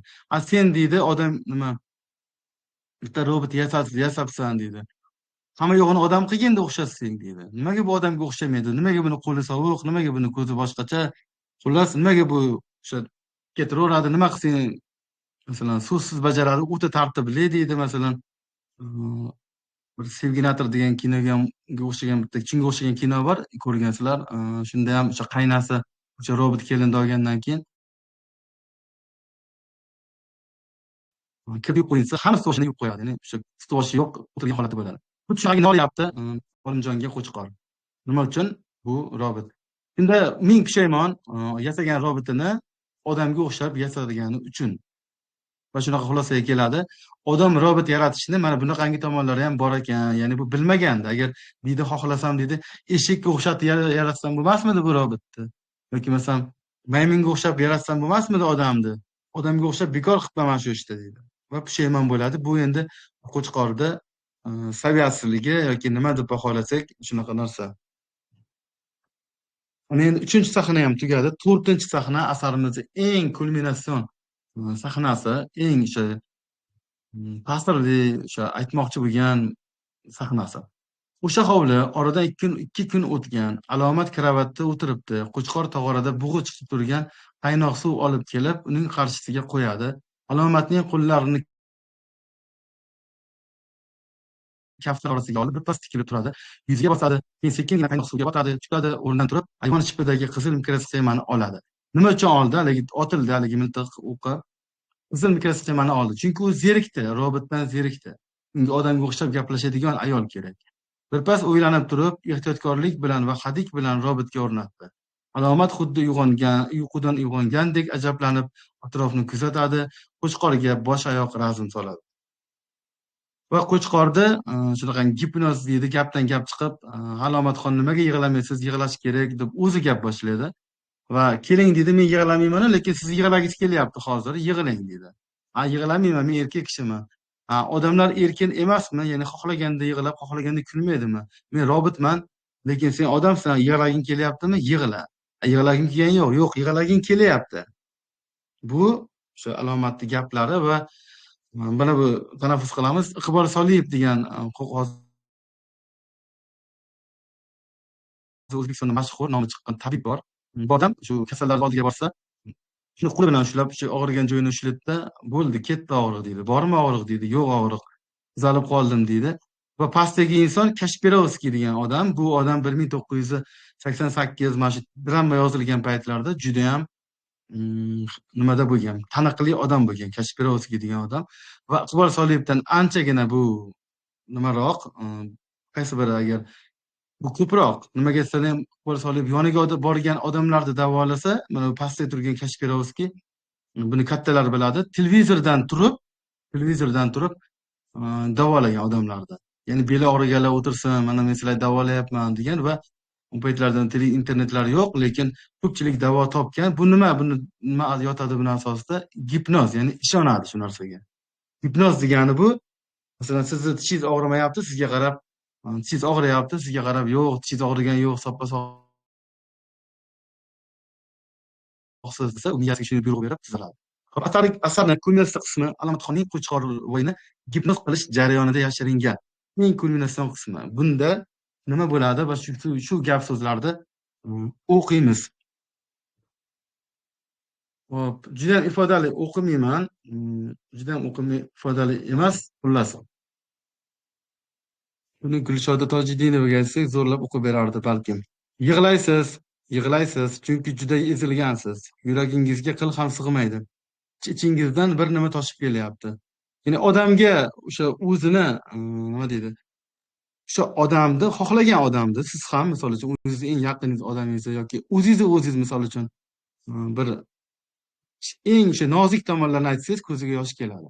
Sen deydi, odam nima bitta robot yasabsan deydi. Hamma yo'g'ini odam qilganda o'xshatsang deydi. Nimaga bu odamga o'xshamaydi? Nimaga buni qo'li sovuq? Nimaga buni ko'zi boshqacha? Xullas, nimaga bu o'sha ketaveradi? Nima qilsang, masalan, so'zsiz bajaradi, o'ta tartibli deydi, masalan. Bir Sevginator degan kinoga o'xshagan bitta chinga o'xshagan kino bor, ko'rgansizlar. Shunda ham o'sha qaynasi o'sha robot kelinni olgandan keyin kirib yuvib qo'ysa, hamma stol boshini yuvib qo'yadi. Ya'ni o'sha stol boshi yo'q, o'tirgan holati bo'ladi. Xuddi shunaqangi nolyapti Olimjonga Qo'chqor. Nima uchun? Bu robot. Shunda ming pushaymon yasagan robotini odamga o'xshab yasadigani uchun. Va shunaqa xulosaga keladi. Odam robot yaratishni mana bunaqangi tomonlari ham bor ekan. Ya'ni bu bilmaganda, agar deydi xohlasam deydi, eshakka o'xshatib yaratsam bo'lmasmidi bu robotni? Yoki masalan, maymunga o'xshab yaratsam bo'lmasmidi odamni? Odamga o'xshab bekor qilibman shu ishda deydi. Va pushaymon bo'ladi. Bu endi Qo'chqorda saviyasizligi yoki nima deb baholasak, shunaqa narsa. Ana endi 3-sahna ham tugadi. 4-sahna asarimizning eng kulminatsion sahnasi, eng o'sha ta'sirli, o'sha aytmoqchi bo'lgan sahnasi. O'sha hovli oradan 2 kun o'tgan. Alomat kravatda o'tiribdi. Qo'chqor tog'orada bug'i chiqib turgan qaynoq suv olib kelib, uning qarshisiga qo'yadi. Alomatning qo'llarini kaftlar orasiga olib birpas tikilib turadi. Yuziga bosadi, keyin sekingina qaynoq suvga botadi, chiqadi, o'rnidan turib, ayvon chipidagi qizil mikrosxemani oladi. Nima uchun oldi? Haligi otildi, haligi miltiq o'qi. Qizil mikrosxemani oldi. Chunki u zerikdi, robotdan zerikdi. Unga odamga o'xshab gaplashadigan ayol kerak. Birpas o'ylanib turib, ehtiyotkorlik bilan va hadik bilan robotga o'rnatdi. Alomat xuddi uyqudan uyg'ongandek ajablanib, atrofni kuzatadi, Qo'chqorga bosh oyoq razm soladi. Va Qo'chqorda shunaqangi gipnoz deydi, gapdan gap chiqib, Alomatxon nimaga yig'lamaysiz, yig'lash kerak deb o'zi gap boshlaydi. Va keling deydi, men yig'lamayman, lekin siz yig'lagingiz kelyapti hozir, yig'lang deydi. Yig'lamayman, men erkak kishiman. Odamlar erkin emasmi? Ya'ni xohlaganda yig'lab, xohlaganda kulmaydimi? Men robotman, lekin sen odamsan, yig'laging kelyaptimi? Yig'la. Yig'laging kelgan yo'q, yig'laging kelyapti. Bu o'sha Alomatning gaplari va mana bu tanaffus qilamiz. Iqbol Soliyev degan O'zbekistonda mashhur nomi chiqqan tabib bor. Bu odam shu kasallar oldiga borsa, shuni qo'li bilan ushlab, shu og'rigan joyini ushlatda, bo'ldi, ketdi og'riq deydi. Bormi og'riq deydi, yo'q og'riq. Tuzalib qoldim deydi. Va pastdagi inson Kashpirovskiy degan odam. Bu odam 1988 mana shu drama yozilgan paytlarda juda ham nimada bo'lgan, taniqli odam bo'lgan, Kashpirovskiy degan odam. Va Iqbol Soliyevdan anchagina bu nimaroq, qaysi biri agar bu ko'proq nimaga aytsalar Iqbol Soliyev yoniga borgan odamlarni davolasa, mana bu pastda turgan Kashpirovskiy buni kattalar biladi. Televizordan turib davolagan odamlarni. Ya'ni beli og'riganlar o'tirsin, mana men sizlarni davolayapman degan va u paytlarda internetlar yo'q, lekin ko'pchilik davo topgan. Bu nima yotadi buni asosida? Gipnoz, ya'ni ishonadi shu narsaga. Gipnoz degani bu, masalan, sizni tishingiz og'rimayapti, sizga qarab, tishingiz og'riyapti, sizga qarab, yo'q, tishingiz og'rigani yo'q, soppa-sog'siz desa, u miyasiga shunday buyruq berib tuzaladi. Hop, asarning kulminatsiya qismi Alomatxonning Qo'chqor o'yini gipnoz qilish jarayonida yashiringan eng kulminatsion qismi. Bunda nima bo'ladi va shu gap so'zlarni o'qiymiz. Hop, judayam ifodali o'qimayman. Judayam ifodali emas, xullas. Buni Gulshoda Tojidinovaga aytsak, zo'rlab o'qib berardi balkim. Yig'laysiz, chunki juda ezilgansiz. Yuragingizga qil ham sig'maydi. Ichingizdan bir nima toshib kelyapti. Ya'ni odamga o'sha o'zini, nima deydi? O'sha odamni, xohlagan odamni siz ham misol uchun o'zingizni eng yaqin odamingizni yoki o'zingiz misol uchun bir eng o'sha nozik tomonlarini aytsangiz, ko'ziga yosh keladi.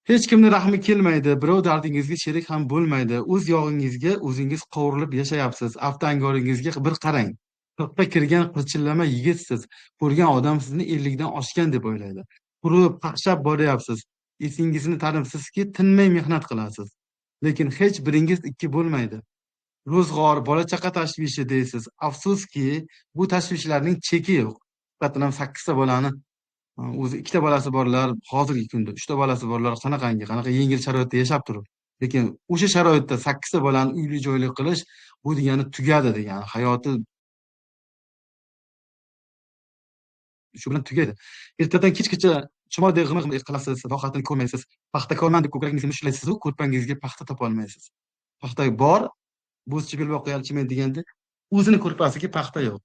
Hech kimni rahmi kelmaydi, birov dardingizga sherik ham bo'lmaydi. O'z yog'ingizga o'zingiz qovurilib yashayapsiz. Aftangoringizga bir qarang. 40 ga kirgan qirchillama yigitsiz. Ko'rgan odam sizni 50 dan oshgan deb o'ylaydi. Qurib, qaqshab boryapsiz. Esingizni tanibsizki, tinmay mehnat qilasiz. Lekin hech biringiz ikki bo'lmaydi. Ro'zg'or, bola-chaqa tashvishi deysiz. Afsuski, bu tashvishlarning cheki yo'q. Faqat ham 8 ta bolani o'zi 2 ta bolasi borlar, hozirgi kunda 3 ta bolasi borlar qanaqa yengil sharoitda yashab turib. Lekin o'sha sharoitda 8 ta bolani uyli-joyli qilish bu degani tugadi degani, hayoti shu bilan tugaydi. Ertadan kechgacha chumordek g'imi qilasiz, rohatini ko'rmaysiz. Paxtakorman deb ko'kragingizga mushlaysiz-u, ko'rpangizga paxta topolmaysiz. Paxta bor, bo'zchi belboqqa yalchimaydi deganda, o'zini ko'rpasiga paxta yo'q.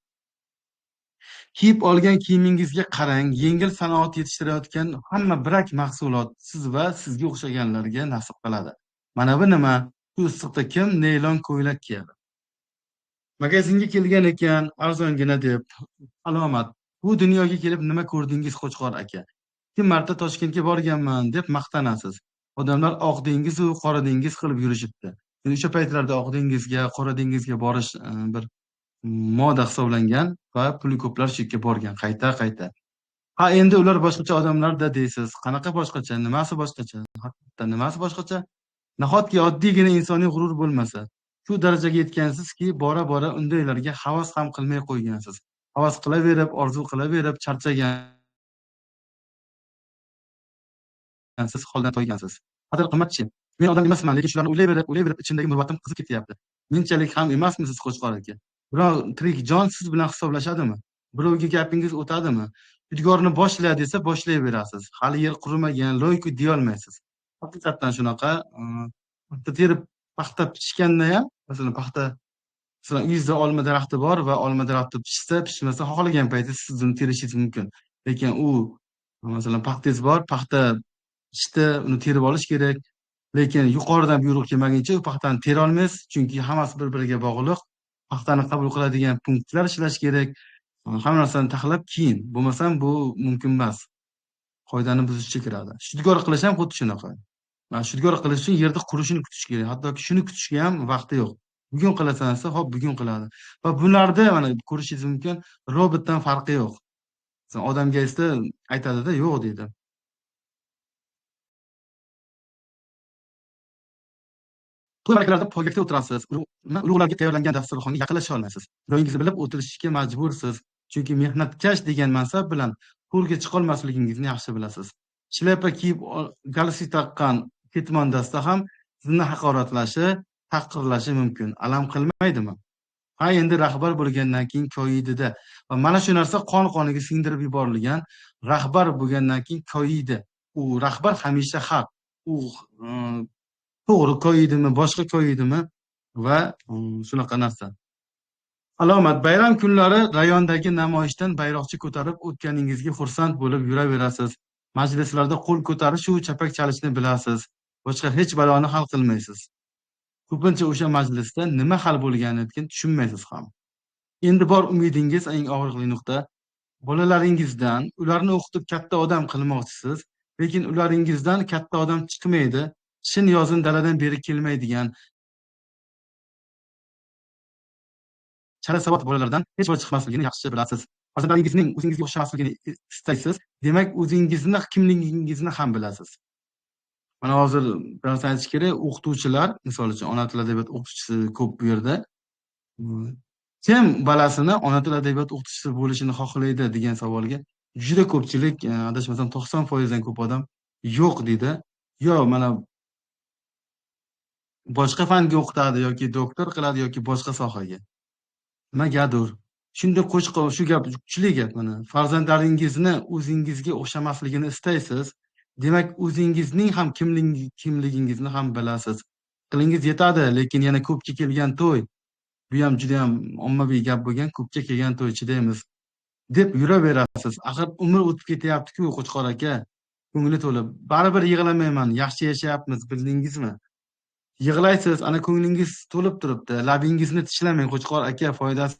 Kiyib olgan kiyimingizga qarang, yengil sanoat yetishtirayotgan hamma birak mahsulot siz va sizga o'xshaganlarga nasib qiladi. Mana bu nima? Shu issiqda kim naylon ko'ylak kiyadi? Magazinga kelgan ekan, arzongina deb. Alomat. Bu dunyoga kelib nima ko'rdingiz, Qo'chqor aka? 2 marta Toshkentga borganman deb maqtanasiz. Odamlar oq dengiz-u qora dengiz qilib yurishibdi. O'sha paytlarda oq dengizga, qora dengizga borish bir moda hisoblangan va puli ko'plar shu yerga borgan qayta. Ha, endi ular boshqacha odamlar-da deysiz. Qanaqa boshqacha? Nimasi boshqacha? Haqiqatan nimasi boshqacha? Nahotki oddiygina insoniy g'urur bo'lmasa? Shu darajaga yetgansizki, bora-bora undaylarga havas ham qilmay qo'ygansiz. Havas qilaverib, orzu qilaverib, charchagansiz, holdan toygansiz. Qadr qimmatchi. Men odam emasman, lekin shularni o'ylayverib ichimdagi murvatim qizib ketyapti. Menchalik ham emasmisiz, Qo'chqor aka? Biror tirik jon siz bilan hisoblashadimi? Birovga gapingiz o'tadimi? Shudgorni boshla desa boshlayverasiz. Hali yer qurimagan, loy-ku deyolmaysiz. Haqiqatdan shunaqa, paxta terib, paxta pishganda ham, masalan, masalan, uyingizda olma daraxti bor va olma daraxti pishmasa, xohlagan paytda siz uni terishingiz mumkin. Lekin u, masalan, paxtangiz bor, paxta pishdi, uni terib olish kerak. Lekin yuqoridan buyruq kelmaguncha u paxtani tera olmaysiz, chunki hammasi bir-biriga bog'liq. Paxtani qabul qiladigan punktlar ishlash kerak. Hamma narsani taxlab keyin, bo'lmasam bu mumkin emas. Qoidani buzishga kiradi. Shudgor qilish ham xuddi shunaqa. Mana shudgor qilish uchun yerda qurishini kutish kerak. Hattoki shuni kutishga ham vaqti yo'q. Bugun qilasan desa, hop bugun qiladi. Va bularda mana ko'rishingiz mumkin, robotdan farqi yo'q. Masalan, odamga aytsa aytadi-da, yo'q deydi. To'y ma'rakalarda poygakda o'tirasiz. Ulug'larga tayyorlangan dasturxonga yaqinlasha olmaysiz. Joyingizni bilib o'tirishga majbursiz. Chunki mehnatkash degan mansab bilan to'rga chiqolmasligingizni yaxshi bilasiz. Shlyapa kiyib galstuk taqqan ketmondasta ham sizni haqoratlashi, tahqirlashi mumkin. Alam qilmaydimi? Ha, endi rahbar bo'lgandan keyin koyiydi-da. Va mana shu narsa qon-qoniga singdirib yuborilgan. Rahbar bo'lgandan keyin koyiydi. U rahbar hamisha haq. U to'g'ri koyidimi, boshqa koyidimi va shunaqa narsa. Alomat. Bayram kunlari rayondagi namoyishdan bayroqcha ko'tarib o'tganingizga xursand bo'lib yuraverasiz. Majlislarda qo'l ko'tarish u chapak chalishni bilasiz. Boshqa hech baloni hal qilmaysiz. Ko'pincha o'sha majlisda nima hal bo'lganini tushunmaysiz ham. Endi bor umidingiz eng og'riqli nuqta. Bolalaringizdan ularni o'qitib katta odam qilmoqchisiz, lekin ularingizdan katta odam chiqmaydi. Shin yozin daladan beri kelmaydigan chala savod bolalardan hech biri chiqmasligini yaxshi bilasiz. Farzandlaringizning o'zingizga o'xshamasligini istaysiz. Demak, o'zingizni kimligingizni ham bilasiz. Mana hozir bir narsa aytish kerak, o'qituvchilar, misol uchun, ona tili adabiyot o'qituvchisi ko'p bu yerda. Kim bolasini ona tili adabiyot o'qituvchisi bo'lishini xohlaydi degan savolga juda ko'pchilik, adashmasam 90% dan ko'p odam yo'q deydi. Yo, mana boshqa fanga o'qitadi yoki doktor qiladi yoki boshqa sohaga. Nimagadir. Shunda qo'shqov shu gap kuchli gap mana. Farzandlaringizni o'zingizga o'xshamasligini istaysiz. Demak, o'zingizning ham kimligingizni ham bilasiz. Qilingiz yetadi, lekin yana ko'pga kelgan to'y. Bu ham juda ham ommaviy gap bo'lgan, ko'pga kelgan to'y chidaymiz deb yuraverasiz. Axir umr o'tib ketyapti-ku, Qo'chqor aka. Ko'ngli to'lib. Baribir yig'lamayman, yaxshi yashayapmiz, bildingizmi? Yig'laysiz, ana ko'nglingiz to'lib turibdi. Labingizni tishlamang, Qo'chqor aka, foydasi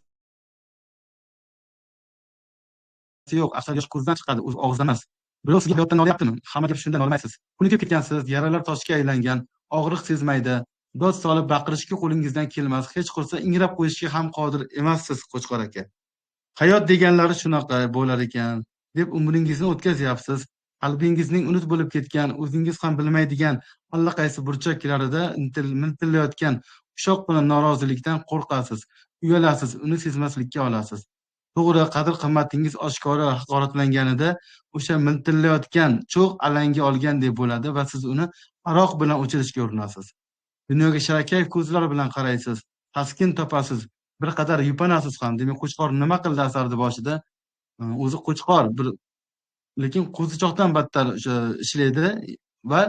yo'q. Asal yosh ko'zdan chiqadi, o'z og'izdan emas. Birov sizga hayotdan olyaptimi? Hamma gap shundan olmaysiz. Kunikib ketgansiz, yaralar toshga aylangan, og'riq sezmaydi. Dod solib baqirishga qo'lingizdan kelmas. Hech qilsa ingrab qo'yishga ham qodir emassiz, Qo'chqor aka. Hayot deganlari shunaqa bo'lar ekan deb umringizni o'tkazyapsiz. Qalbingizning unut bo'lib ketgan, o'zingiz ham bilmaydigan allaqaysi burchaklarida miltillayotgan ushoqqina norozilikdan qo'rqasiz, uyalasiz, uni sezmaslikka olasiz. To'g'ri, qadr-qimmatingiz oshkora haqoratlanganida o'sha miltillayotgan cho'g' alanga olgandek bo'ladi va siz uni aroq bilan o'chirishga urinasiz. Dunyoga shirakayf ko'zlar bilan qaraysiz, taskin topasiz, bir qadar yupanasiz ham. Demak, Qo'chqor nima qildi asarni boshida? O'zi Qo'chqor lekin qo'zichoqdan battar o'sha ishlaydi va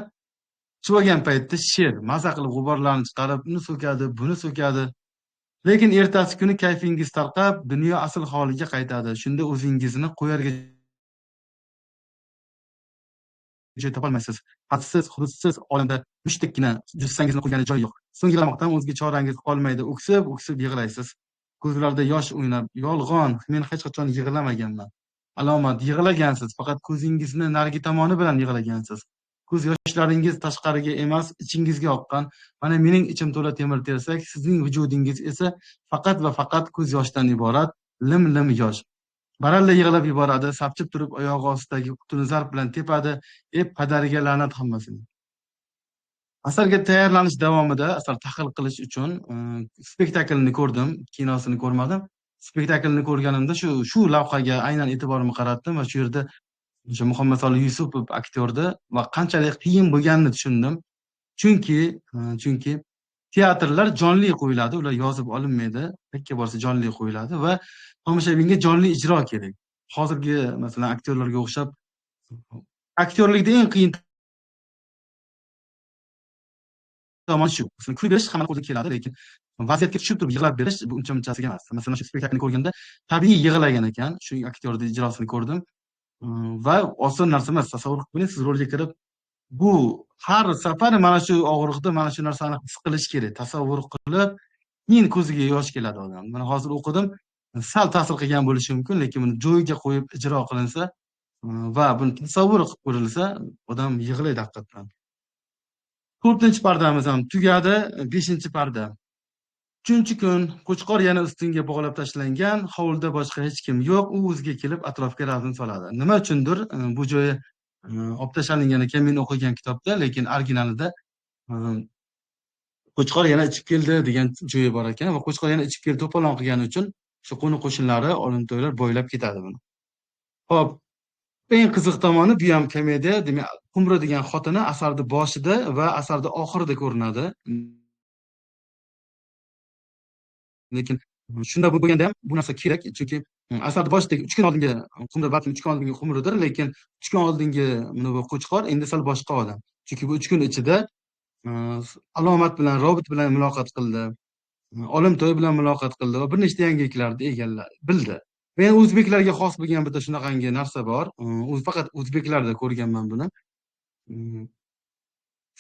chuvagan paytda sher maza qilib g'uborlarni chiqarib, uni so'kadi, buni so'kadi. Lekin ertasi kuni kayfingiz tarqab, dunyo asl holiga qaytadi. Shunda o'zingizni qo'yarga joy topolmaysiz. Hadsiz, hududsiz olamda mushtdekkina jussangizni qo'ygani joy yo'q. So'ng yig'lamoqdan o'zga chorangiz qolmaydi. O'ksib yig'laysiz. Ko'zlarda yosh o'ynab, yolg'on, men hech qachon yig'lamaganman. Alomat, yig'lagansiz, faqat ko'zingizni narigi tomoni bilan yig'lagansiz. Ko'z yoshlaringiz tashqariga emas, ichingizga oqqan. Mana mening ichim to'la temir-tersak, sizning vujudingiz esa faqat va faqat ko'z yoshdan iborat, lim-lim yosh. Baralla yig'lab yuboradi, sapchib turib oyog'i ostidagi qutini zarb bilan tepadi. Padariga la'nat hammasini. Asarga tayyorlanish davomida asar tahlil qilish uchun spektaklni ko'rdim, kinosini ko'rmadim. Spektaklni ko'rganimda shu lavhaga aynan e'tiborimni qaratdim va shu yerda o'sha Muhammad Solih Yusupov aktyorni va qanchalik qiyin bo'lganini tushundim. Chunki teatrlar jonli qo'yiladi, ular yozib olinmaydi. Pekka borsa jonli qo'yiladi va tomoshabinga jonli ijro kerak. Hozirgi masalan aktyorlarga o'xshab aktyorlikda eng qiyin tomon shu. Kulib berish hamma qo'ldan keladi, lekin vaziyatga tushib turib yig'lab berish bu uncha-munchasiga emas. Masalan, shu spektaklni ko'rganda tabiiy yig'lagan ekan. Shu aktyorning ijrosini ko'rdim. Va oson narsa emas. Tasavvur qiling, siz rolga kirib, bu har safar mana shu og'riqda mana shu narsani his qilish kerak. Tasavvur qilib, keyin ko'ziga yosh keladi odam. Mana hozir o'qidim, sal ta'sir qilgan bo'lishi mumkin, lekin buni joyiga qo'yib ijro qilinsa va buni tasavvur qilib ko'rilsa, odam yig'laydi haqiqatan. 4-pardamiz ham tugadi, 5-parda. 3-kun Qo'chqor yana ustunga bog'lab tashlangan, hovlida boshqa hech kim yo'q, u o'ziga kelib atrofga razm soladi. Nima uchundir bu joyi olib tashlangan ekan men o'qigan kitobda, lekin originalida Qo'chqor yana ichib keldi degan joyi bor ekan va Qo'chqor yana ichib kelib to'polon qilgani uchun shu qo'ni-qo'shnilari, olim-to'ylar boylab ketadi buni. Xo'p, eng qiziq tomoni bu ham komediya, demak, Qumri degan xotini asarning boshida va asarning oxirida ko'rinadi. Lekin shunda bo'lganda ham bu narsa kerak, chunki asarning boshidagi 3 kun oldingi Qumri balki 3 kun oldingi Qumridir, lekin 3 kun oldingi bu Qo'chqor endi sal boshqa odam. Chunki bu 3 kun ichida Alomat bilan, Robot bilan muloqot qildi. Olimto'y bilan muloqot qildi va bir nechta yangiliklarni bildi. Va yana o'zbeklarga xos bo'lgan bitta shunaqangi narsa bor. Faqat o'zbeklarda ko'rganman buni.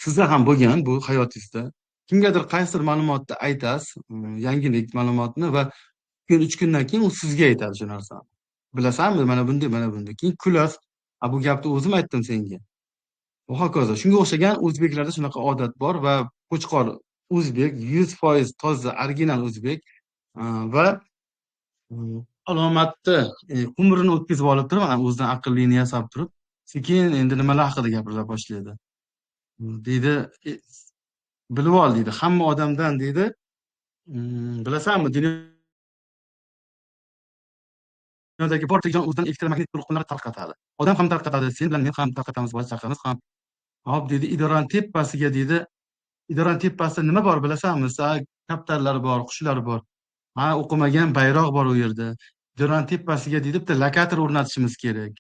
Sizda ham bo'lgan bu hayotingizda. Kimgadir qaysidir ma'lumotni aytasiz, yangilik ma'lumotni va 3 kundan keyin u sizga aytadi shu narsani. Bilasanmi, mana bunday, mana bunday. Keyin kulasiz. Bu gapni o'zim aytdim senga. Va hokazo. Shunga o'xshagan o'zbeklarda shunaqa odat bor va Qo'chqor o'zbek, 100% toza original o'zbek va Alomatni Qumrini o'tkazib olib turib, o'zidan aqllini yasab turib, sekin endi nimalar haqida gapira boshlaydi. deydi, bilib ol deydi, hamma odamdan deydi, bilasanmi, dunyodagi barcha jon o'zidan elektromagnetik to'lqinlar tarqatadi. Odam ham tarqatadi, sen bilan men ham tarqatamiz, bola chaqamiz ham. Hop deydi, idorani tepasiga deydi, idorani tepasida nima bor bilasanmi? Kaptarlar bor, qushlar bor. Ha, o'qimagan bayroq bor u yerda. Idorani tepasiga deydi bitta lokator o'rnatishimiz kerak.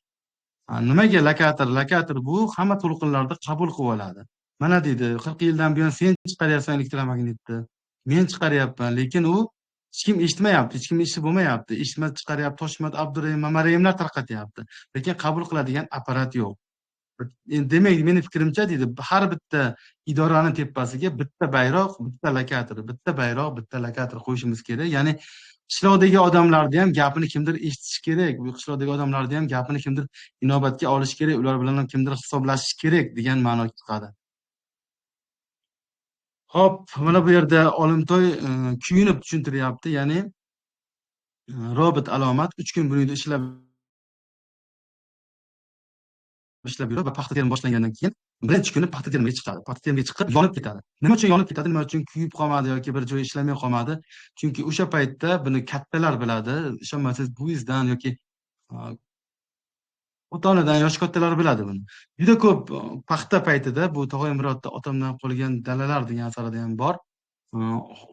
Nimaga lokator? Lokator bu hamma to'lqinlarni qabul qilib oladi. Mana deydi, 40 yildan buyon sen chiqaryapsan elektromagnitni. Men chiqaryapman, lekin u hech kim eshitmayapti, hech kim ishi bo'lmayapti. Eshitma chiqaryapti, Toshmat Abdurayim, Mamarayimlar tarqatyapti. Lekin qabul qiladigan apparat yo'q. Endi demak, meni fikrimcha deydi, har bitta idorani tepasiga bitta bayroq, bitta lokator, bitta bayroq, bitta lokator qo'yishimiz kerak. Ya'ni qishloqdagi odamlarni ham gapini kimdir eshitishi kerak. Bu qishloqdagi odamlarni ham gapini kimdir inobatga olish kerak. Ular bilan ham kimdir hisoblashish kerak degan ma'no chiqadi. Hop, mana bu yerda Olimtoy kuyunib tushuntiryapti. Ya'ni robot alomat 3 kun bo'yida ishlab yuradi va paxta terim boshlangandan keyin birinchi kuni paxta terimiga chiqadi. Paxta terimiga chiqib yonib ketadi. Nima uchun yonib ketadi? Nima uchun kuyib qolmadi yoki bir joyi ishlamay qolmadi? Chunki o'sha paytda buni kattalar biladi. Ishonmasangiz buvingizdan yoki ota-onadan yoshi kattalar biladi buni. Juda ko'p paxta paytida bu Tog'ay Murodda otamdan qolgan dalalar degan asarida ham bor.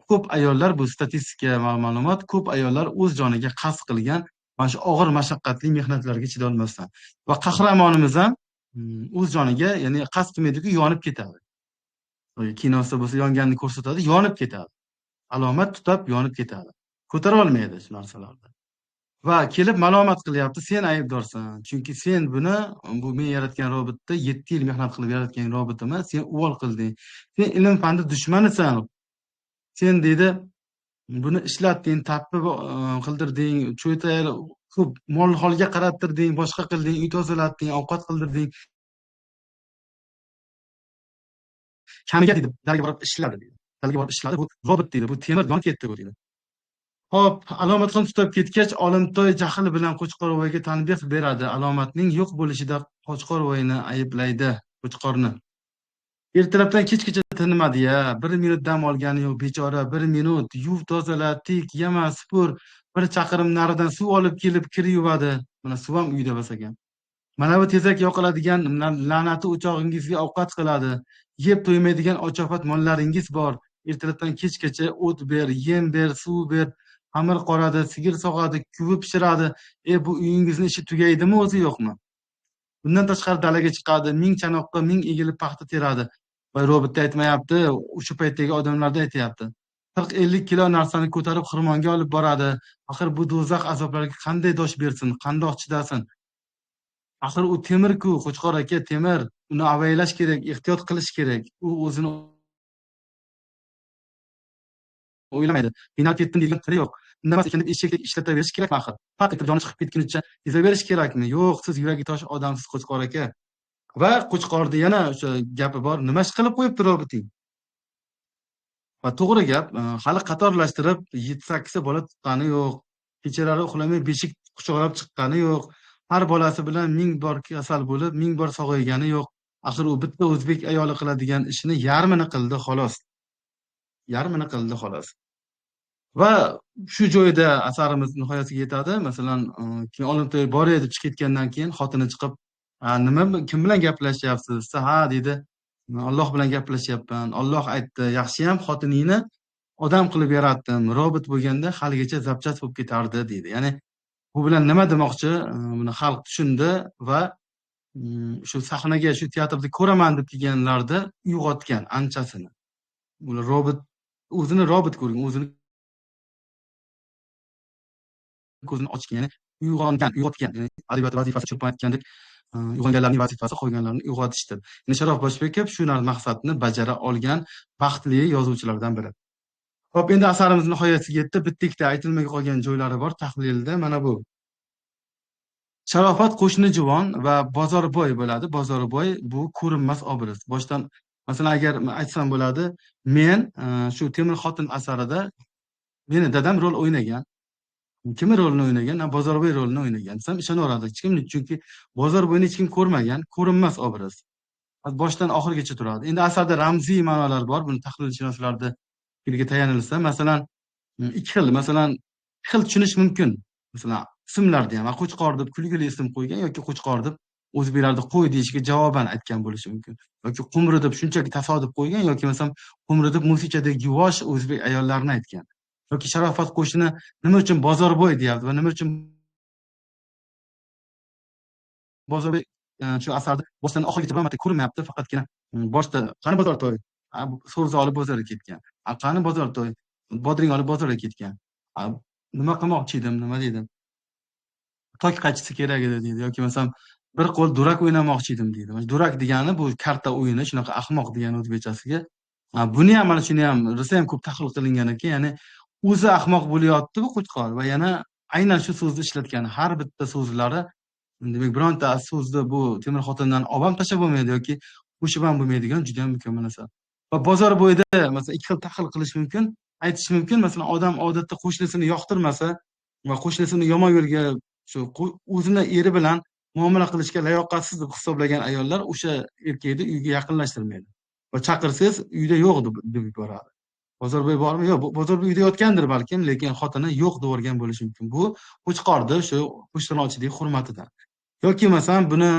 Ko'p ayollar, bu statistika ma'lumot, ko'p ayollar o'z joniga qasd qilgan mana shu og'ir mashaqqatli mehnatlarga chidolmasdan. Va qahramonimiz ham o'z joniga, ya'ni qasd qilmaydiku, yonib ketadi. Kinosida bo'lsa yonganini ko'rsatadi, yonib ketadi. Alomat tutab yonib ketadi. Ko'tara olmaydi shu narsalarni. Va kelib malomat qilyapti, sen aybdorsan. Chunki sen buni, bu men yaratgan robotda 7 yil mehnat qilib yaratgan robotimni sen uvol qilding. Sen ilm fanni dushmanisan. Sen deydi, buni ishlatding, tappi qildirding, cho'ytayar ko'p mol holga qarattirding, boshqa qilding, uy tozalatding, ovqat qildirding. Kamiga deydi, dalga borib ishladi deydi. Dalga borib ishladi, bu robot deydi, bu temir yonib ketdi bu deydi. Hop, alomatxon tutab ketgach, Olimtoy jahl bilan Qo'chqorovoyga tanbeh beradi. Alomatning yo'q bo'lishida Qo'chqorovoyni ayblaydi, Qo'chqorni. Ertalabdan kechgacha tinmadi-ya. 1 minut dam olgani yo'q bechora. 1 minut yuv tozala, tik, yama, supur. 1 chaqirim naridan suv olib kelib kir yuvadi. Mana suv ham uyda bo'lsa ekan. Mana bu tezak yoqiladigan la'nati o'chog'ingizga ovqat qiladi. Yeb to'ymaydigan ochofat mollaringiz bor. Ertalabdan kechgacha o't ber, yem ber, suv ber. Xamir qoradi, sigir sog'adi, kuvib pishiradi. Bu uyingizni ishi tugaydimi o'zi yo'qmi? Bundan tashqari dalaga chiqadi, 1000 chanoqqa 1000 egilib paxta teradi. Va robotda aytmayapti, o'sha paytdagi odamlarda aytayapti. 40-50 kilo narsani ko'tarib xirmonga olib boradi. Axir bu do'zax azoblariga qanday dosh bersin, qandoq chidasin? Axir u temir-ku, Qo'chqor aka, temir. Uni avaylash kerak, ehtiyot qilish kerak. U o'zini o'ylamaydi. Qiynalib ketdim degan tiri yo'q. Undamas ekan deb eshakdek ishlataverish kerakmi axir? Faqat joni chiqib ketgunicha ezaverish kerakmi? Yo'q, siz yuragi tosh odamsiz, Qo'chqor aka. Va Qo'chqorda yana o'sha gapi bor. Nima ish qilib qo'yibdi roboting? Va to'g'ri gap, hali qatorlashtirib 7-8 ta bola tuqqani yo'q. Kechalari uxlamay beshik quchoqlab chiqqani yo'q. Har bolasi bilan 1000 bor kasal bo'lib, 1000 bor sog'aygani yo'q. Axir u bitta o'zbek ayoli qiladigan ishini yarmini qildi xolos. Yarmini qildi xolos. Va shu joyda asarimiz nihoyasiga yetadi. Masalan, keyin Olimtoy bor edi, chiqib ketgandan keyin xotini chiqib, "Nima, kim bilan gaplashyapsiz?" "Ha," dedi. "Alloh bilan gaplashyapman. Alloh aytdi, yaxshiyam xotiningni odam qilib yaratdim. Robot bo'lganda haligacha zapchast bo'lib ketardi" dedi. Ya'ni bu bilan nima demoqchi? Buni xalq tushundi va shu sahnaga, shu teatrda ko'raman deb kelganlarni uyg'otgan anchasini. Ular robot, o'zini robot ko'rgan, o'zini ko'zini ochgan, ya'ni uyg'otgan. Adabiyot vazifasi Chulpon aytgandek, uyg'onganlarning vazifasi qolganlarni uyg'otishdir. Ya'ni Sharof Boshbekov shu maqsadni bajara olgan baxtli yozuvchilardan biri. Xo'p, endi asarimiz nihoyasiga yetdi. Bitta ikkita aytilmay qolgan joylari bor tahlilda. Mana bu. Sharofat qo'shni juvon va Bozorboy bo'ladi. Bozorboy bu ko'rinmas obraz. Boshdan, masalan, agar aytsam bo'ladi, men shu Temir xotin asarida meni dadam rol o'ynagan. Kim rolini o'ynagan? Bozorboy rolini o'ynagan desam ishonaveradi hech kim, chunki Bozorboyni hech kim ko'rmagan, ko'rinmas obraz. boshdan oxirigacha turadi. Endi asarda ramziy ma'nolar bor. Buni tahlilshunoslarni fikriga tayanilsa, masalan, ikki xil, masalan, ikki xil tushunish mumkin. Masalan, ismlarni ham Qo'chqor deb kulgili ism qo'ygan yoki Qo'chqor deb o'zbeklarda qo'y deyishiga javoban aytgan bo'lishi mumkin. Yoki Qumri deb shunchaki tasodif qo'ygan yoki masalan Qumri deb musichadek yuvosh o'zbek ayollarini aytgan. Yoki Sharofat qo'shini nima uchun Bozorbo'y deyapti va nima uchun Bozorbo'y shu asarda boshdan oxirigacha biror marta ko'rinmayapti, faqatgina boshda qani Bozorto'y, so'zi olib bozorga ketgan. Qani Bozorto'y, bodring olib bozorga ketgan. Nima qilmoqchi edim, nima dedim. Tok qaytishsa kerak edi deydi yoki masalan bir qo'l durak o'ynamoqchi edim deydi. Mana durak degani bu karta o'yini, shunaqa ahmoq degani o'zbekchasiga. Buni ham mana shuni ham rosa ham ko'p tahlil qilingan ekan, ya'ni o'zi ahmoq bo'lyapti bu Qo'chqor va yana aynan shu so'zni ishlatgan har bitta so'zlari demak bironta so'zni bu Temur xotindan olib ham tashlab bo'lmaydi yoki qo'shib ham bo'lmaydigan juda ham mukammal asar. Va bozor bo'yida masalan ikki xil tahlil qilish mumkin, aytish mumkin. Masalan, odam odatda qo'shnisini yoqtirmasa va qo'shnisini yomon yo'lga shu o'zini eri bilan muomala qilishga layoqatsiz deb hisoblagan ayollar o'sha erkakni uyga yaqinlashtirmaydi. Va chaqirsangiz uyda yo'q deb yuboradi. Bozorbo'y bormi? Yo'q, Bozorbo'y uyda yotgandir balkim, lekin xotini yo'q deb yuborgan bo'lishi mumkin. Bu Qo'chqorni shu qo'shtirnochilik hurmatidan. Yoki masalan buni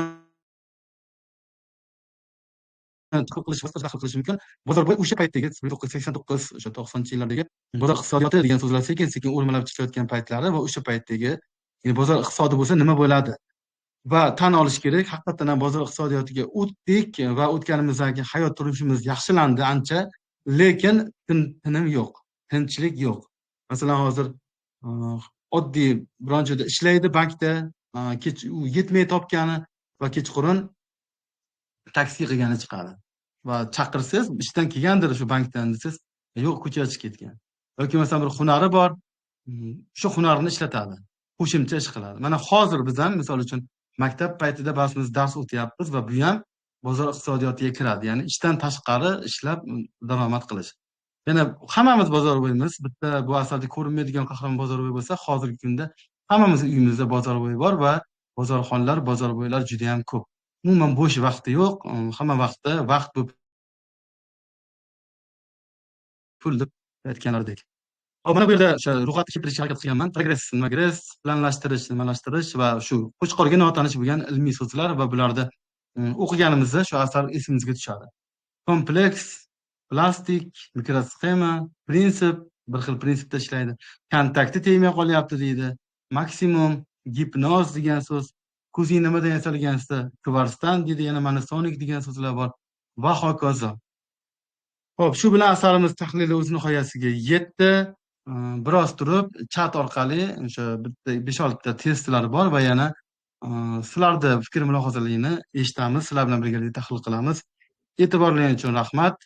tahlil qilish mumkin. Bozorbo'y o'sha paytdagi 1989 o'sha 90-yillardagi bozor iqtisodiyoti degan so'zlar sekin-sekin o'rmalab chiqayotgan paytlari va o'sha paytdagi bozor iqtisodi bo'lsa nima bo'ladi? Va tan olish kerak, haqiqatan ham bozor iqtisodiyotiga o'tdik va o'tganimizdagi hayot turmushimiz yaxshilandi ancha, lekin tinim yo'q, tinchlik yo'q. Masalan, hozir oddiy biron joyda ishlaydi bankda, kech u yetmay topgani va kechqurun taksi qilgani chiqadi. Va chaqirsangiz, ishdan kelgandir shu bankdan desangiz, yo'q, ko'chaga chiqib ketgan. Yoki masalan bir hunari bor, shu hunarini ishlatadi. Qo'shimcha ish qiladi. Mana hozir biz ham misol uchun maktab paytida ba'zimiz dars o'tyapmiz va bu ham bozor iqtisodiyotiga kiradi. Ya'ni ishdan tashqari ishlab daromad qilish. Yana hammamiz bozorbo'ymiz. Bitta bu asarda ko'rinmaydigan qahramon bozorbo'y bo'lsa, hozirgi kunda hammamiz uyimizda bozorbo'y bor va bozorxonlar, bozorbo'ylar juda ham ko'p. Umuman bo'sh vaqti yo'q. Hamma vaqtda vaqt bu pul deb aytganlaridek. Mana bu yerda o'sha ro'yxatga keltirishga harakat qilganman. Progress, planlashtirish, nimalashtirish va shu Qo'chqorga notanish bo'lgan ilmiy so'zlar va bularni o'qiganimizda shu asar esimizga tushadi. Kompleks, plastik, mikrosxema, prinsip, bir xil prinsipda ishlaydi. Kontakti tegmay qolyapti deydi. Maksimum, gipnoz degan so'z, ko'zing nimadan yasalgansa, kvarsdan deydi, yana monosonik degan so'zlar bor va hokazo. Xo'p, shu bilan asarimiz tahlili o'z nihoyasiga yetdi. Biroz turib chat orqali o'sha bitta 5-6 ta testlar bor va yana sizlarni fikr mulohazalaringizni eshitamiz, sizlar bilan birgalikda tahlil qilamiz. E'tiborlaringiz uchun rahmat.